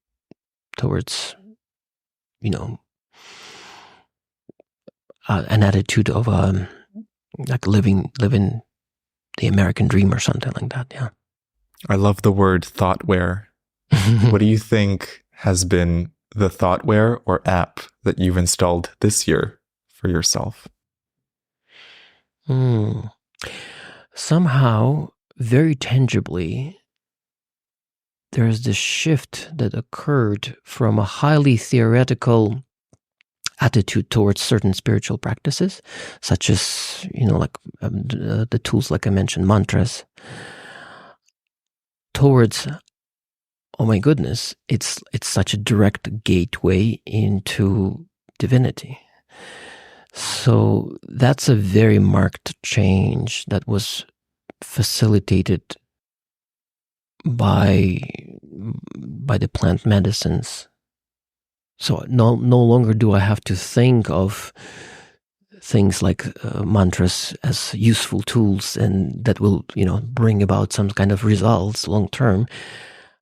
towards, an attitude of like living the American dream or something like that. Yeah. I love the word thoughtware. What do you think has been the thoughtware or app that you've installed this year for yourself? Somehow, very tangibly, there's this shift that occurred from a highly theoretical attitude towards certain spiritual practices, such as, the tools, like I mentioned, mantras, towards, oh my goodness, it's such a direct gateway into divinity. So that's a very marked change that was facilitated by the plant medicines. So no longer do I have to think of things like mantras as useful tools and that will, bring about some kind of results long term.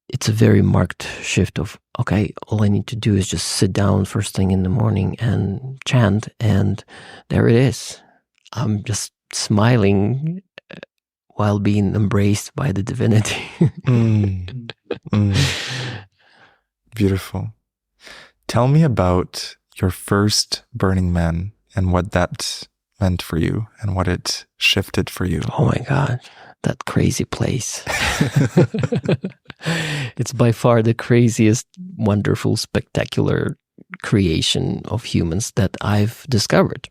it's a very marked shift of, okay, all I need to do is just sit down first thing in the morning and chant, and there it is. I'm just smiling while being embraced by the divinity. Beautiful. Tell me about your first Burning Man and what that meant for you and what it shifted for you. Oh my God, that crazy place. It's by far the craziest, wonderful, spectacular creation of humans that I've discovered.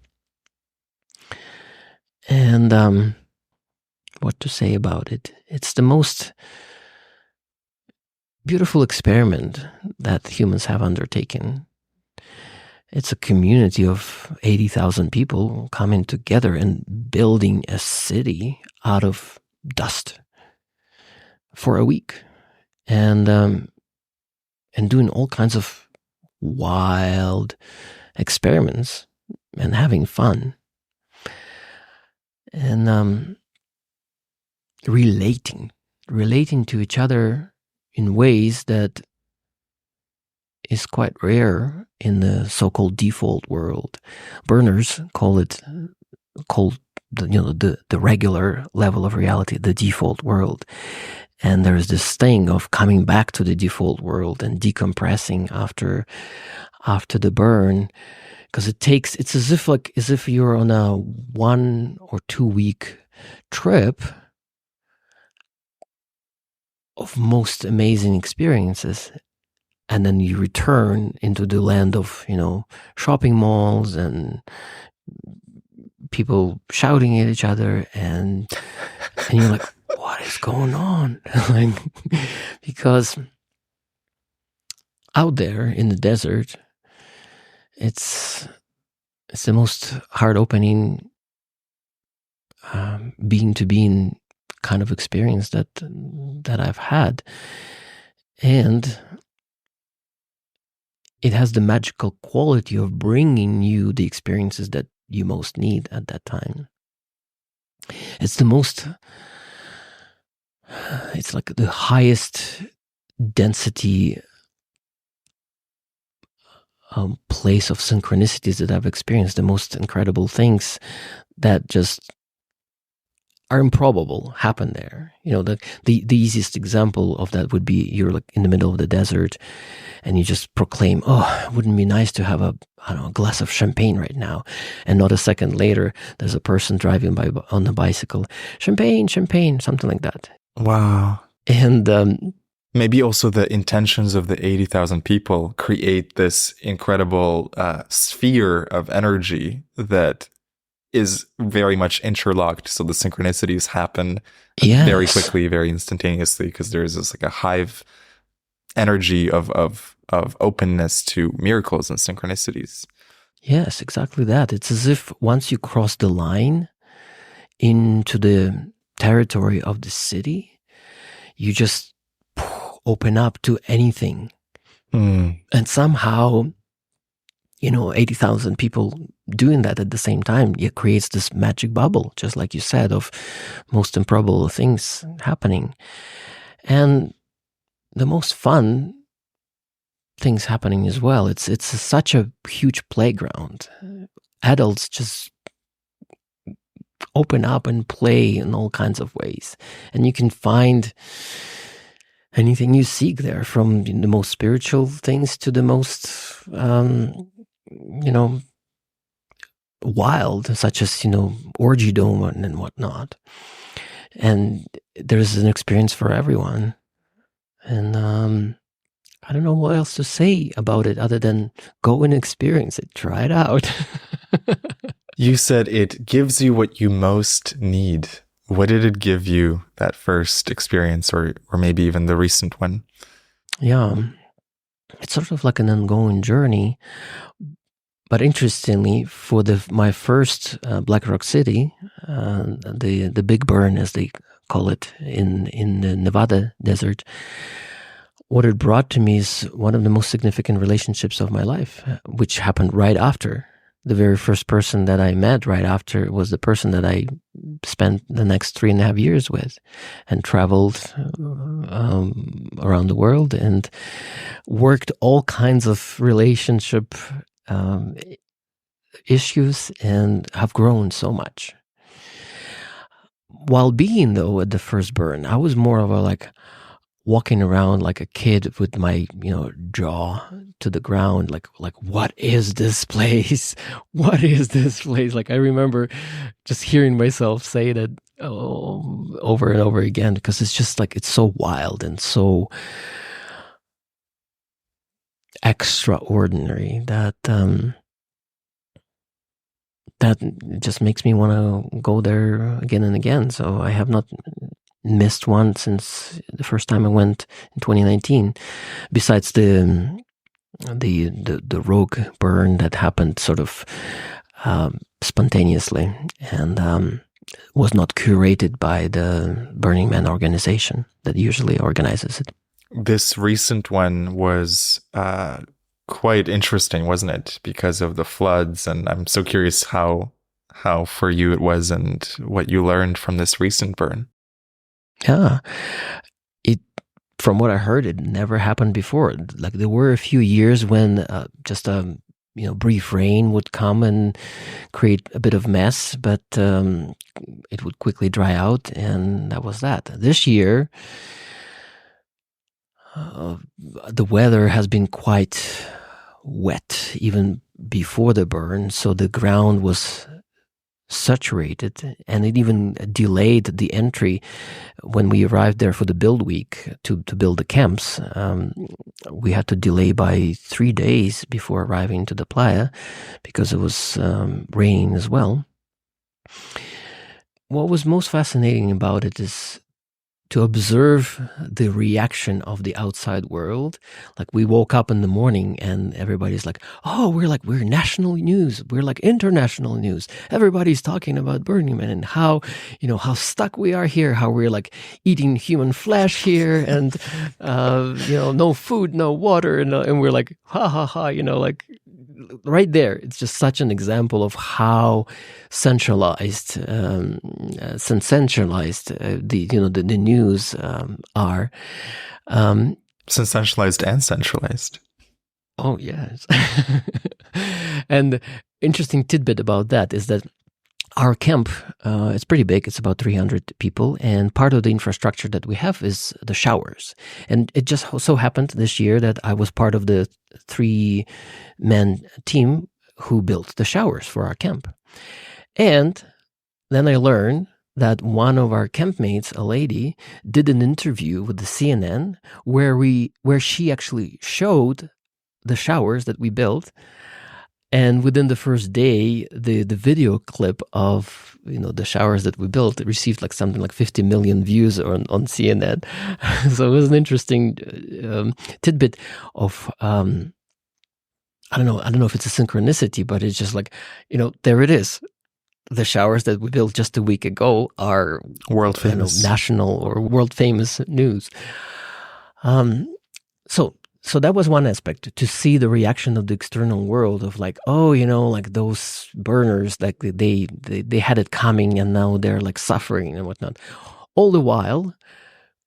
And what to say about it? It's the most beautiful experiment that humans have undertaken. It's a community of 80,000 people coming together and building a city out of dust for a week, and doing all kinds of wild experiments and having fun, and relating to each other in ways that is quite rare in the so-called default world. Burners call the regular level of reality the default world. And there's this thing of coming back to the default world and decompressing after the burn, because it's as if you're on a 1 or 2 week trip of most amazing experiences. And then you return into the land of, shopping malls and people shouting at each other, and you're like, what is going on? Because out there in the desert, it's the most heart-opening being-to-being kind of experience that I've had, and it has the magical quality of bringing you the experiences that you most need at that time. It's like the highest density place of synchronicities that I've experienced, the most incredible things that just are improbable happen there. The easiest example of that would be you're like in the middle of the desert and you just proclaim, oh, it wouldn't be nice to have a glass of champagne right now. And not a second later, there's a person driving by on a bicycle, champagne, something like that. Wow. And maybe also the intentions of the 80,000 people create this incredible sphere of energy that is very much interlocked, so the synchronicities happen very quickly, very instantaneously, because there's this like a hive energy of openness to miracles and synchronicities. Yes, exactly that. It's as if once you cross the line into the territory of the city, you just open up to anything. And somehow, 80,000 people doing that at the same time, it creates this magic bubble, just like you said, of most improbable things happening. And the most fun things happening as well. It's such a huge playground. Adults just open up and play in all kinds of ways. And you can find anything you seek there, from the most spiritual things to the most wild, such as, orgy dome and whatnot. And there's an experience for everyone. And I don't know what else to say about it other than go and experience it, try it out. You said it gives you what you most need. What did it give you, that first experience, or maybe even the recent one? Yeah, it's sort of like an ongoing journey. But interestingly, for my first Black Rock City, the Big Burn, as they call it in the Nevada desert, what it brought to me is one of the most significant relationships of my life, which happened right after the very first person that I met right after was the person that I spent the next 3.5 years with, and traveled around the world and worked all kinds of relationship issues, and have grown so much. While being, though, at the first burn, I was more of a like walking around like a kid with my, jaw to the ground, like what is this place? What is this place? Like I remember just hearing myself say that over and over again, because it's just like, it's so wild and so extraordinary that that just makes me want to go there again and again. So I have not missed one since the first time I went in 2019. Besides the rogue burn that happened sort of spontaneously and was not curated by the Burning Man organization that usually organizes it. This recent one was quite interesting, wasn't it? Because of the floods, and I'm so curious how for you it was and what you learned from this recent burn. Yeah, from what I heard, it never happened before. Like there were a few years when just a brief rain would come and create a bit of mess, but it would quickly dry out, and that was that. This year, the weather has been quite wet even before the burn, so the ground was saturated, and it even delayed the entry when we arrived there for the build week to build the camps. We had to delay by 3 days before arriving to the playa because it was raining as well. What was most fascinating about it is to observe the reaction of the outside world. Like we woke up in the morning and everybody's like, oh, we're national news. We're like international news. Everybody's talking about Burning Man and how stuck we are here, how we're like eating human flesh here and, no food, no water. And we're like, ha ha ha, like right there. It's just such an example of how sensationalized the news are. Sensationalized and centralized. Oh, yes. And interesting tidbit about that is that our camp, it's pretty big. It's about 300 people. And part of the infrastructure that we have is the showers. And it just so happened this year that I was part of the 3-man team who built the showers for our camp. And then I learned that one of our campmates, a lady, did an interview with the CNN where she actually showed the showers that we built. And within the first day, the video clip of the showers that we built received like something like 50 million views on CNN. So it was an interesting tidbit of I don't know if it's a synchronicity, but it's just like there it is. The showers that we built just a week ago are world famous, national or world famous news. So that was one aspect, to see the reaction of the external world of like, oh, like those burners, like they had it coming and now they're like suffering and whatnot. All the while,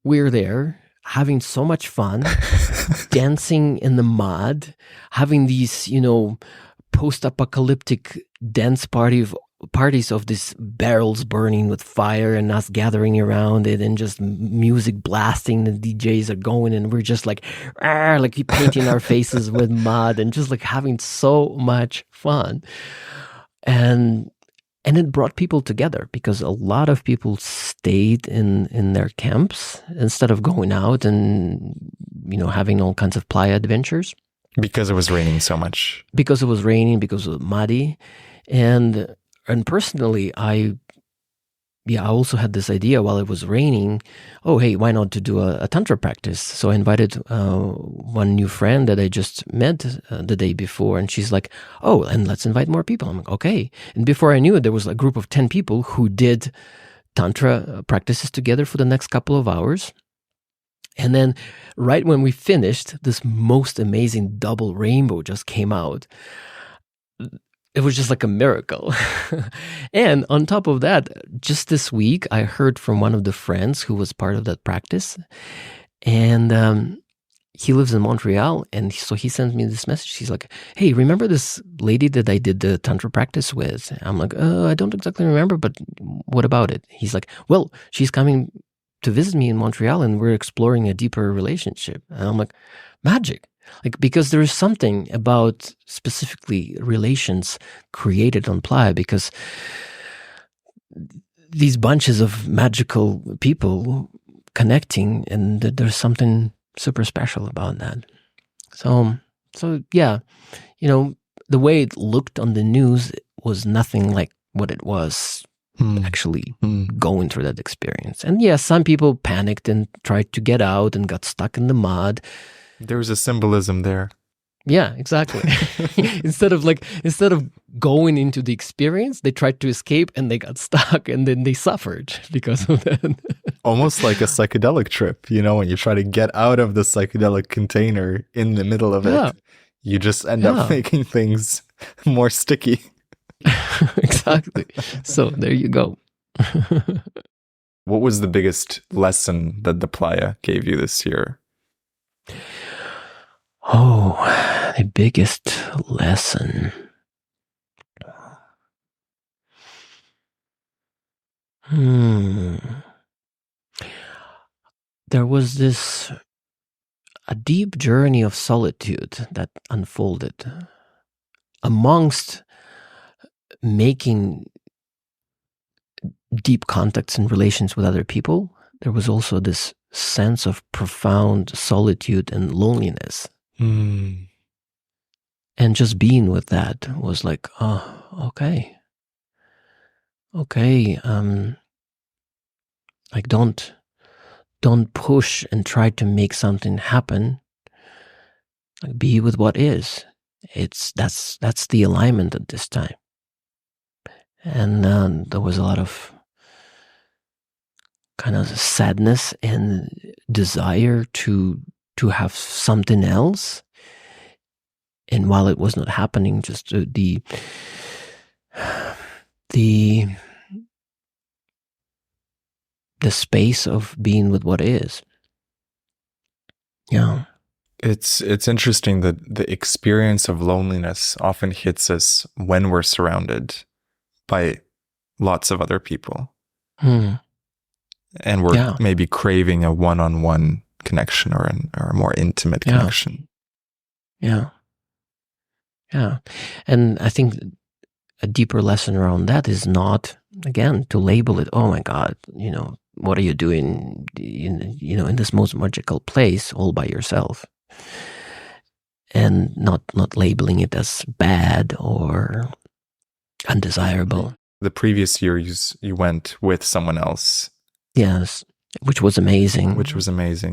we're there having so much fun, dancing in the mud, having these, post-apocalyptic dance parties of these barrels burning with fire and us gathering around it and just music blasting, the DJs are going and we're just like painting our faces with mud and just like having so much fun. And it brought people together because a lot of people stayed in their camps instead of going out and having all kinds of playa adventures. Because it was raining so much. Because it was raining, because it was muddy. And personally, I also had this idea while it was raining, oh, hey, why not to do a tantra practice? So I invited one new friend that I just met the day before, and she's like, oh, and let's invite more people. I'm like, okay. And before I knew it, there was a group of 10 people who did tantra practices together for the next couple of hours. And then right when we finished, this most amazing double rainbow just came out. it was just like a miracle. And on top of that, just this week, I heard from one of the friends who was part of that practice. And he lives in Montreal. And so he sends me this message. He's like, hey, remember this lady that I did the tantra practice with? I'm like, I don't exactly remember, but what about it? He's like, well, she's coming to visit me in Montreal and we're exploring a deeper relationship. And I'm like, magic. Like, because there is something about specifically relations created on Playa, because these bunches of magical people connecting, and there's something super special about that. So yeah, the way it looked on the news was nothing like what it was actually going through that experience. And yeah, some people panicked and tried to get out and got stuck in the mud. There's a symbolism there. Yeah, exactly. Instead of going into the experience, they tried to escape and they got stuck and then they suffered because of that. Almost like a psychedelic trip, when you try to get out of the psychedelic container in the middle of it, you just end up making things more sticky. Exactly. So there you go. What was the biggest lesson that the Playa gave you this year? Oh, the biggest lesson. There was a deep journey of solitude that unfolded amongst making deep contacts and relations with other people. There was also this sense of profound solitude and loneliness. And just being with that was like, oh, okay. Like don't push and try to make something happen. Like, be with what is. That's the alignment at this time. And there was a lot of kind of sadness and desire to have something else. And while it was not happening, just the space of being with what is. Yeah. It's interesting that the experience of loneliness often hits us when we're surrounded by lots of other people. And we're maybe craving a one-on-one connection or a more intimate connection. Yeah. And I think a deeper lesson around that is not, again, to label it, oh my God, what are you doing in this most magical place all by yourself? And not labeling it as bad or undesirable. The previous year you went with someone else. Yes, which was amazing.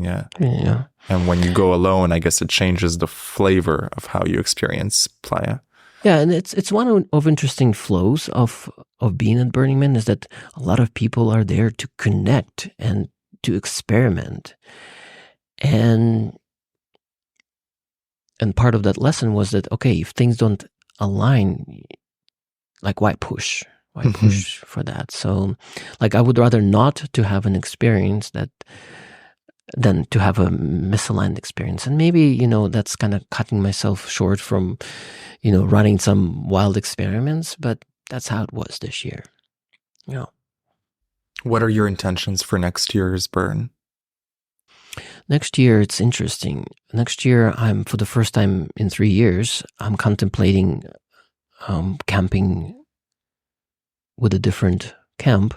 Yeah. Yeah. And when you go alone, I guess it changes the flavor of how you experience Playa. Yeah, and it's one of interesting flows of being at Burning Man is that a lot of people are there to connect and to experiment. And part of that lesson was that, okay, if things don't align, like why push? Why push for that? So, like, I would rather not to have an experience than to have a misaligned experience. And maybe, that's kind of cutting myself short from, running some wild experiments, but that's how it was this year. Yeah. What are your intentions for next year's Burn? Next year, it's interesting. Next year, for the first time in 3 years, I'm contemplating camping with a different camp.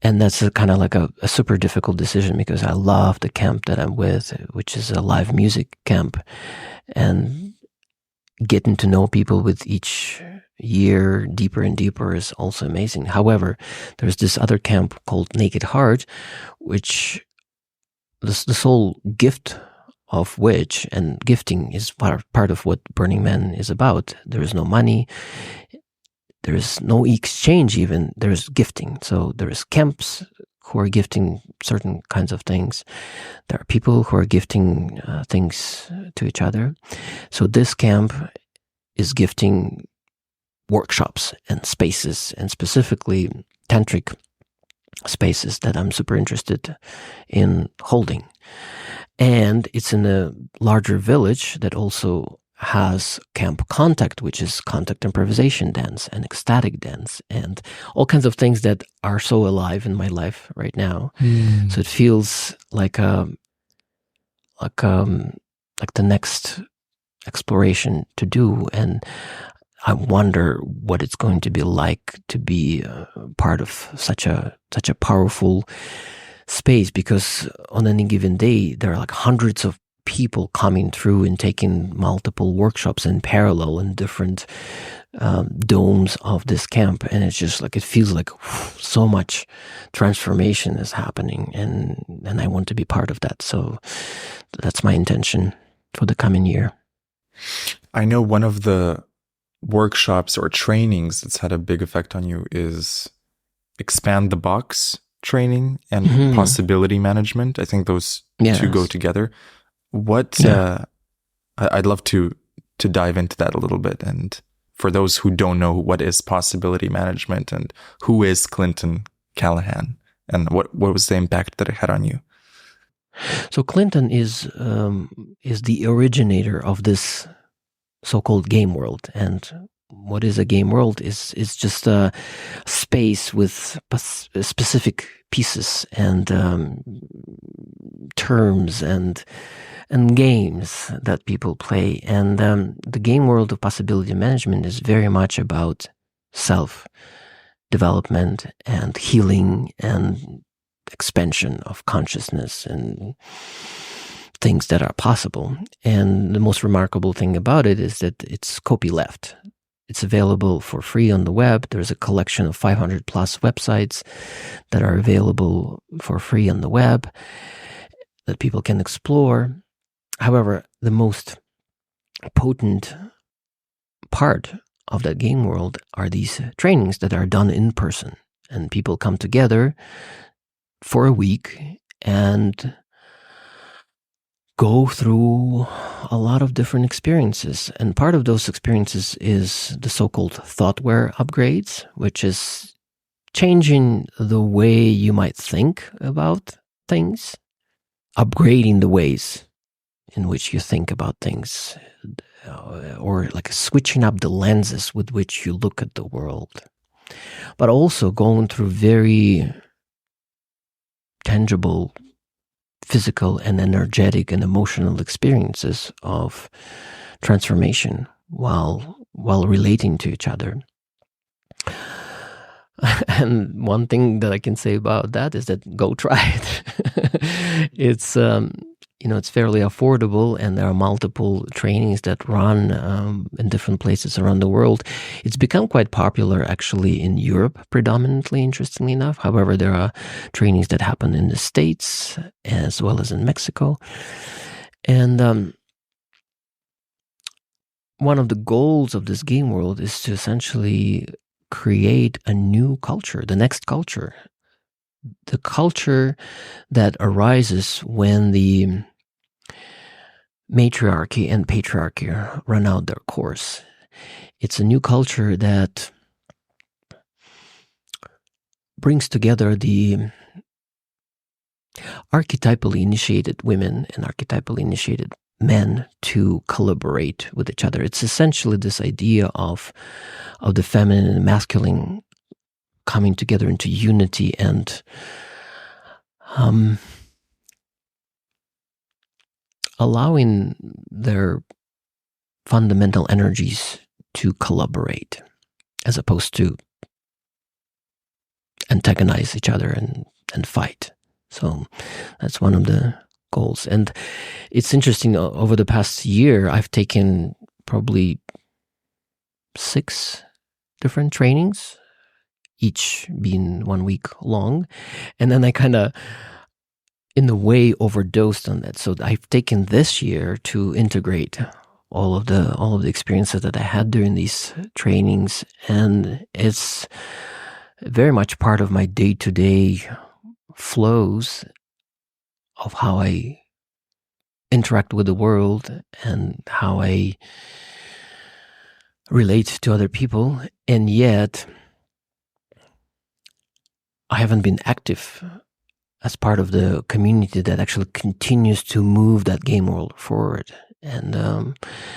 And that's kind of like a super difficult decision because I love the camp that I'm with, which is a live music camp. And getting to know people with each year deeper and deeper is also amazing. However, there's this other camp called Naked Heart, which the whole gift of which, and gifting is part of what Burning Man is about. There is no money. There is no exchange even. There is gifting. So there is camps who are gifting certain kinds of things. There are people who are gifting things to each other. So this camp is gifting workshops and spaces, and specifically tantric spaces that I'm super interested in holding. And it's in a larger village that also has camp contact, which is contact improvisation dance and ecstatic dance and all kinds of things that are so alive in my life right now. So it feels like the next exploration to do. And I wonder what it's going to be like to be part of such a powerful space, because on any given day there are like hundreds of people coming through and taking multiple workshops in parallel in different domes of this camp, and it's just like it feels like so much transformation is happening, and I want to be part of that. So that's my intention for the coming year. I know one of the workshops or trainings that's had a big effect on you is Expand the Box training and possibility management. I think those two go together. I'd love to dive into that a little bit. And for those who don't know, what is possibility management and who is Clinton Callahan, and what was the impact that it had on you? So Clinton is the originator of this so-called game world. And what is a game world is just a space with specific pieces and terms and games that people play. And the game world of possibility management is very much about self-development and healing and expansion of consciousness and things that are possible. And the most remarkable thing about it is that it's copyleft. It's available for free on the web. There's a collection of 500 plus websites that are available for free on the web that people can explore. However, the most potent part of that game world are these trainings that are done in person. And people come together for a week and go through a lot of different experiences. And part of those experiences is the so-called thoughtware upgrades, which is changing the way you might think about things, upgrading the ways in which you think about things, or like switching up the lenses with which you look at the world. But also going through very tangible physical and energetic and emotional experiences of transformation while relating to each other. And one thing that I can say about that is that go try it. It's it's fairly affordable, and there are multiple trainings that run in different places around the world. It's become quite popular actually in Europe predominantly, interestingly enough. However, there are trainings that happen in the States as well as in Mexico. And one of the goals of this game world is to essentially create a new culture, the next culture. The culture that arises when the matriarchy and patriarchy run out their course. It's a new culture that brings together the archetypally initiated women and archetypally initiated men to collaborate with each other. It's essentially this idea of the feminine and masculine coming together into unity and allowing their fundamental energies to collaborate, as opposed to antagonize each other and fight. So that's one of the goals. And it's interesting, over the past year, I've taken probably 6 different trainings, each being 1 week long. And then I kind of, in a way, overdosed on that. So I've taken this year to integrate all of the experiences that I had during these trainings. And it's very much part of my day-to-day flows of how I interact with the world and how I relate to other people, and yet I haven't been active as part of the community that actually continues to move that game world forward. And I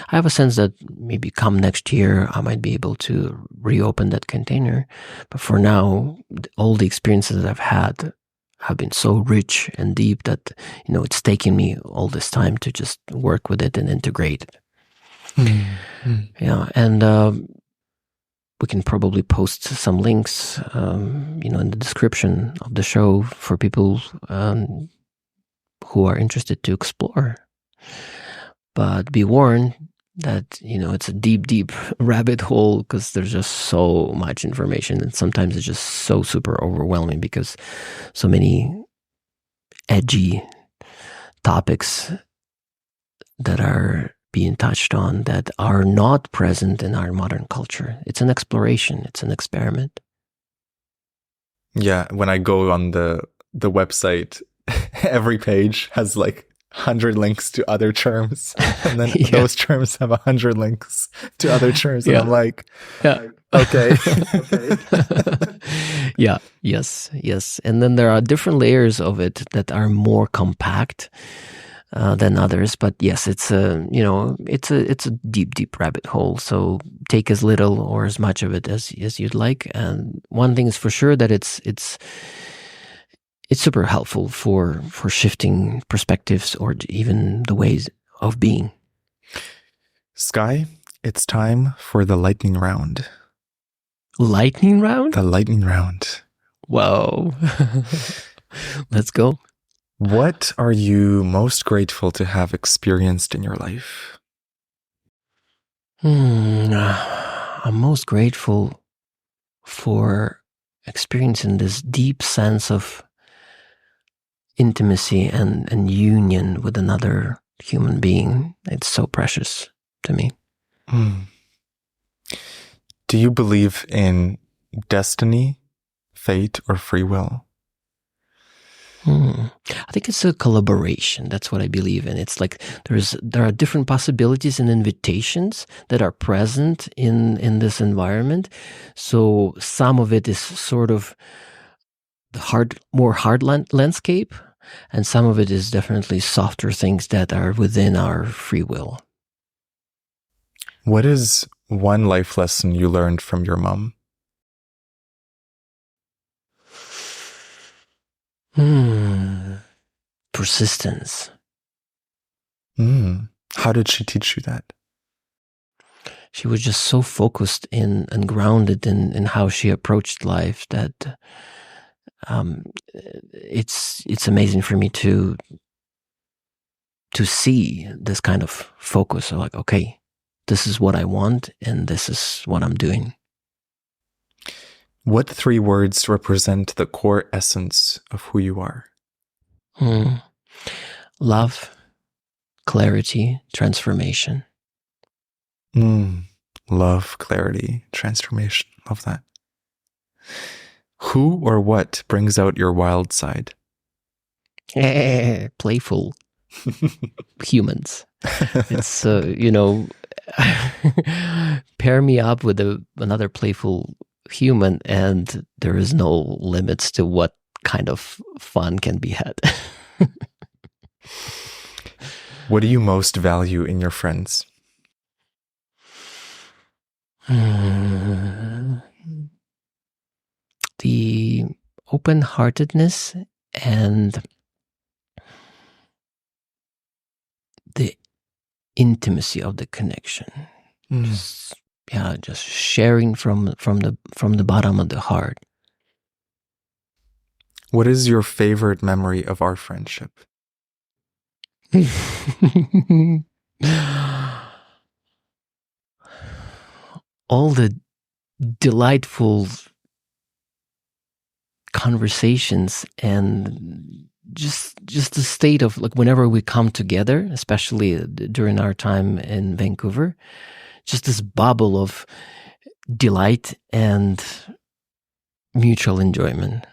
have a sense that maybe come next year, I might be able to reopen that container. But for now, all the experiences that I've had have been so rich and deep that, it's taken me all this time to just work with it and integrate it. Yeah. And we can probably post some links, in the description of the show for people who are interested to explore. But be warned that, it's a deep, deep rabbit hole because there's just so much information. And sometimes it's just so super overwhelming because so many edgy topics that are being touched on that are not present in our modern culture. It's an exploration. It's an experiment. Yeah. When I go on the website, every page has like 100 links to other terms, and then those terms have 100 links to other terms, and I'm like, okay. Yes. And then there are different layers of it that are more compact than others. But yes, it's a deep, deep rabbit hole. So take as little or as much of it as you'd like. And one thing is for sure that it's super helpful for shifting perspectives or even the ways of being. Sky, it's time for the lightning round. Lightning round? The lightning round. Whoa. Let's go. What are you most grateful to have experienced in your life? I'm most grateful for experiencing this deep sense of intimacy and union with another human being. It's so precious to me. Do you believe in destiny, fate, or free will? I think it's a collaboration. That's what I believe in. It's like there are different possibilities and invitations that are present in this environment. So some of it is sort of the more hard landscape, and some of it is definitely softer things that are within our free will. What is one life lesson you learned from your mom? Persistence. How did she teach you that? She was just so focused and grounded in how she approached life that it's amazing for me to see this kind of focus. So like, okay, this is what I want and this is what I'm doing. What 3 words represent the core essence of who you are? Love, clarity, transformation. Love, clarity, transformation. Love that. Who or what brings out your wild side? Playful humans. It's, pair me up with another playful human and there is no limits to what kind of fun can be had. What do you most value in your friends? The open-heartedness and the intimacy of the connection. Just sharing from the bottom of the heart. What is your favorite memory of our friendship? All the delightful conversations and just the state of like whenever we come together, especially during our time in Vancouver, just this bubble of delight and mutual enjoyment.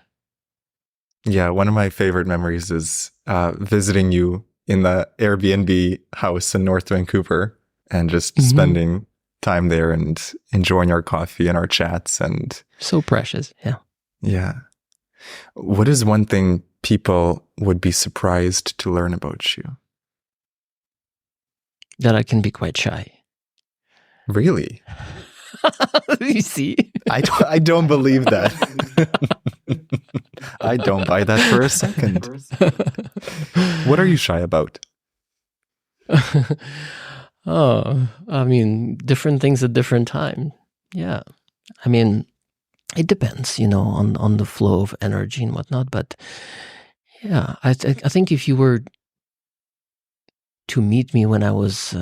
Yeah, one of my favorite memories is visiting you in the Airbnb house in North Vancouver and just spending time there and enjoying our coffee and our chats. And So precious. Yeah. yeah. What is one thing people would be surprised to learn about you? That I can be quite shy. Really? You see? I don't believe that. I don't buy that for a second. What are you shy about? Oh, I mean, different things at different times. Yeah. I mean, it depends, on the flow of energy and whatnot. But yeah, I think if you were to meet me when I was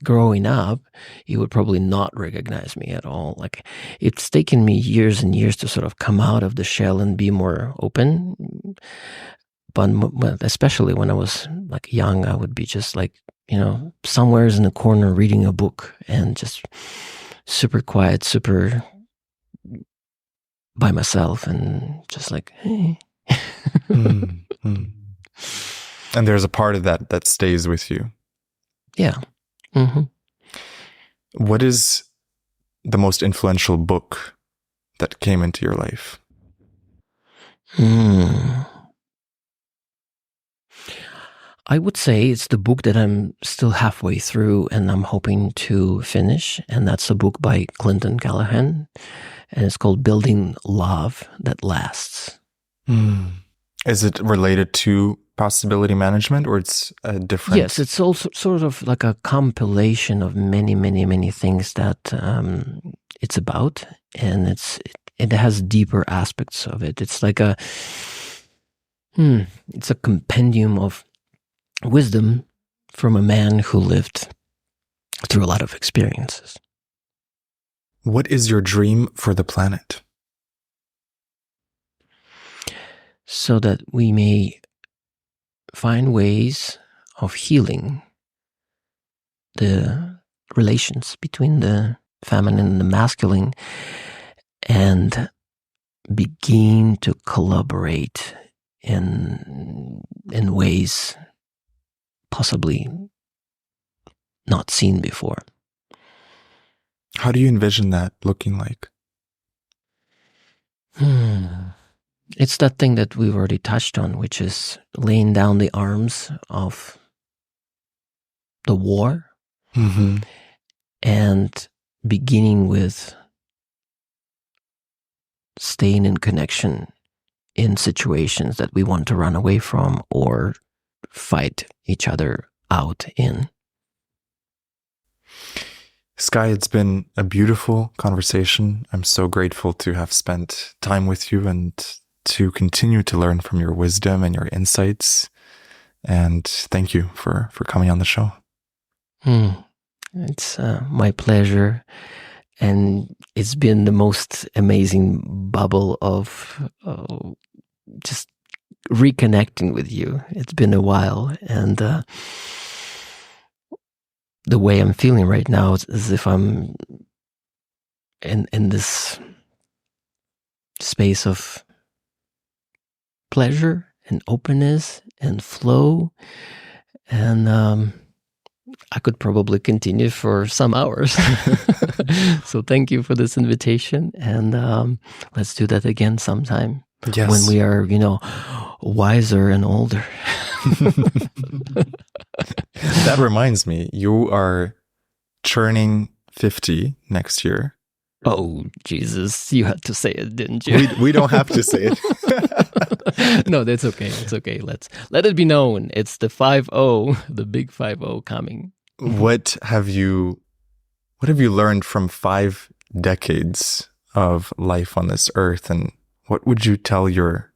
growing up, you would probably not recognize me at all. Like, it's taken me years and years to sort of come out of the shell and be more open. But especially when I was like young, I would be just like, somewheres in a corner reading a book and just super quiet, super by myself, and just like, hey. And there's a part of that stays with you. Yeah. Mm-hmm. What is the most influential book that came into your life? I would say it's the book that I'm still halfway through and I'm hoping to finish. And that's a book by Clinton Callahan. And it's called Building Love That Lasts. Is it related to possibility management, or it's a different? Yes, it's also sort of like a compilation of many, many, many things that it's about. And it has deeper aspects of it. It's like it's a compendium of wisdom from a man who lived through a lot of experiences. What is your dream for the planet? So that we may find ways of healing the relations between the feminine and the masculine, and begin to collaborate in ways possibly not seen before. How do you envision that looking like? It's that thing that we've already touched on, which is laying down the arms of the war and beginning with staying in connection in situations that we want to run away from or fight each other out in. Sky, it's been a beautiful conversation. I'm so grateful to have spent time with you and to continue to learn from your wisdom and your insights. And thank you for coming on the show. It's my pleasure. And it's been the most amazing bubble of just reconnecting with you. It's been a while. And the way I'm feeling right now is as if I'm in this space of pleasure and openness and flow. And I could probably continue for some hours. So thank you for this invitation. And let's do that again sometime. Yes. When we are, wiser and older. That reminds me, you are turning 50 next year. Oh, Jesus. You had to say it, didn't you? We don't have to say it. No, that's okay. It's okay. Let it be known. It's the 5-0, the big 5-0 coming. What have you learned from 5 decades of life on this earth? And what would you tell your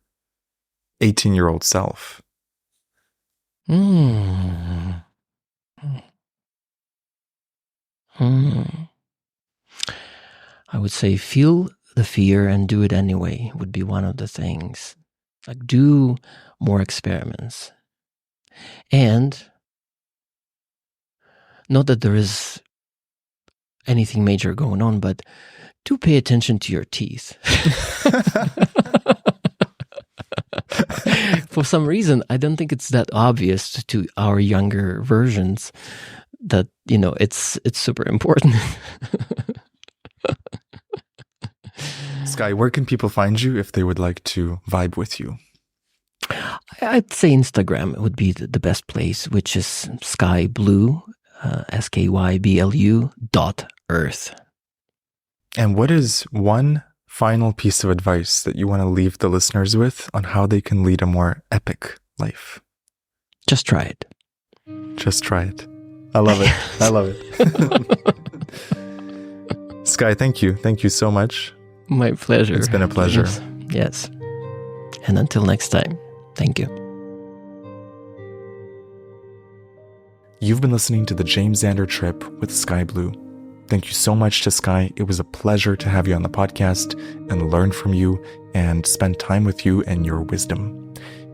18-year-old self? I would say feel the fear and do it anyway would be one of the things. Like, do more experiments. And not that there is anything major going on, but do pay attention to your teeth. for some reason, I don't think it's that obvious to our younger versions that, it's super important. Sky, where can people find you if they would like to vibe with you? I'd say Instagram would be the best place, which is Sky Blu, SKYBLU.earth. And what is one final piece of advice that you want to leave the listeners with on how they can lead a more epic life? Just try it. Just try it. I love it. I love it. Sky, thank you. Thank you so much. My pleasure. It's been a pleasure. Yes. And until next time, thank you. You've been listening to the James Xander Trip with Sky Blu. Thank you so much to Sky. It was a pleasure to have you on the podcast and learn from you and spend time with you and your wisdom.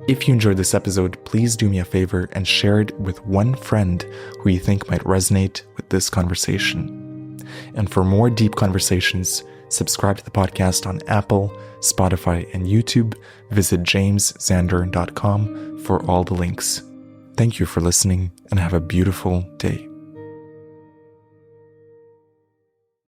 If you enjoyed this episode, please do me a favor and share it with one friend who you think might resonate with this conversation. And for more deep conversations, subscribe to the podcast on Apple, Spotify, and YouTube. Visit jamesxander.com for all the links. Thank you for listening and have a beautiful day.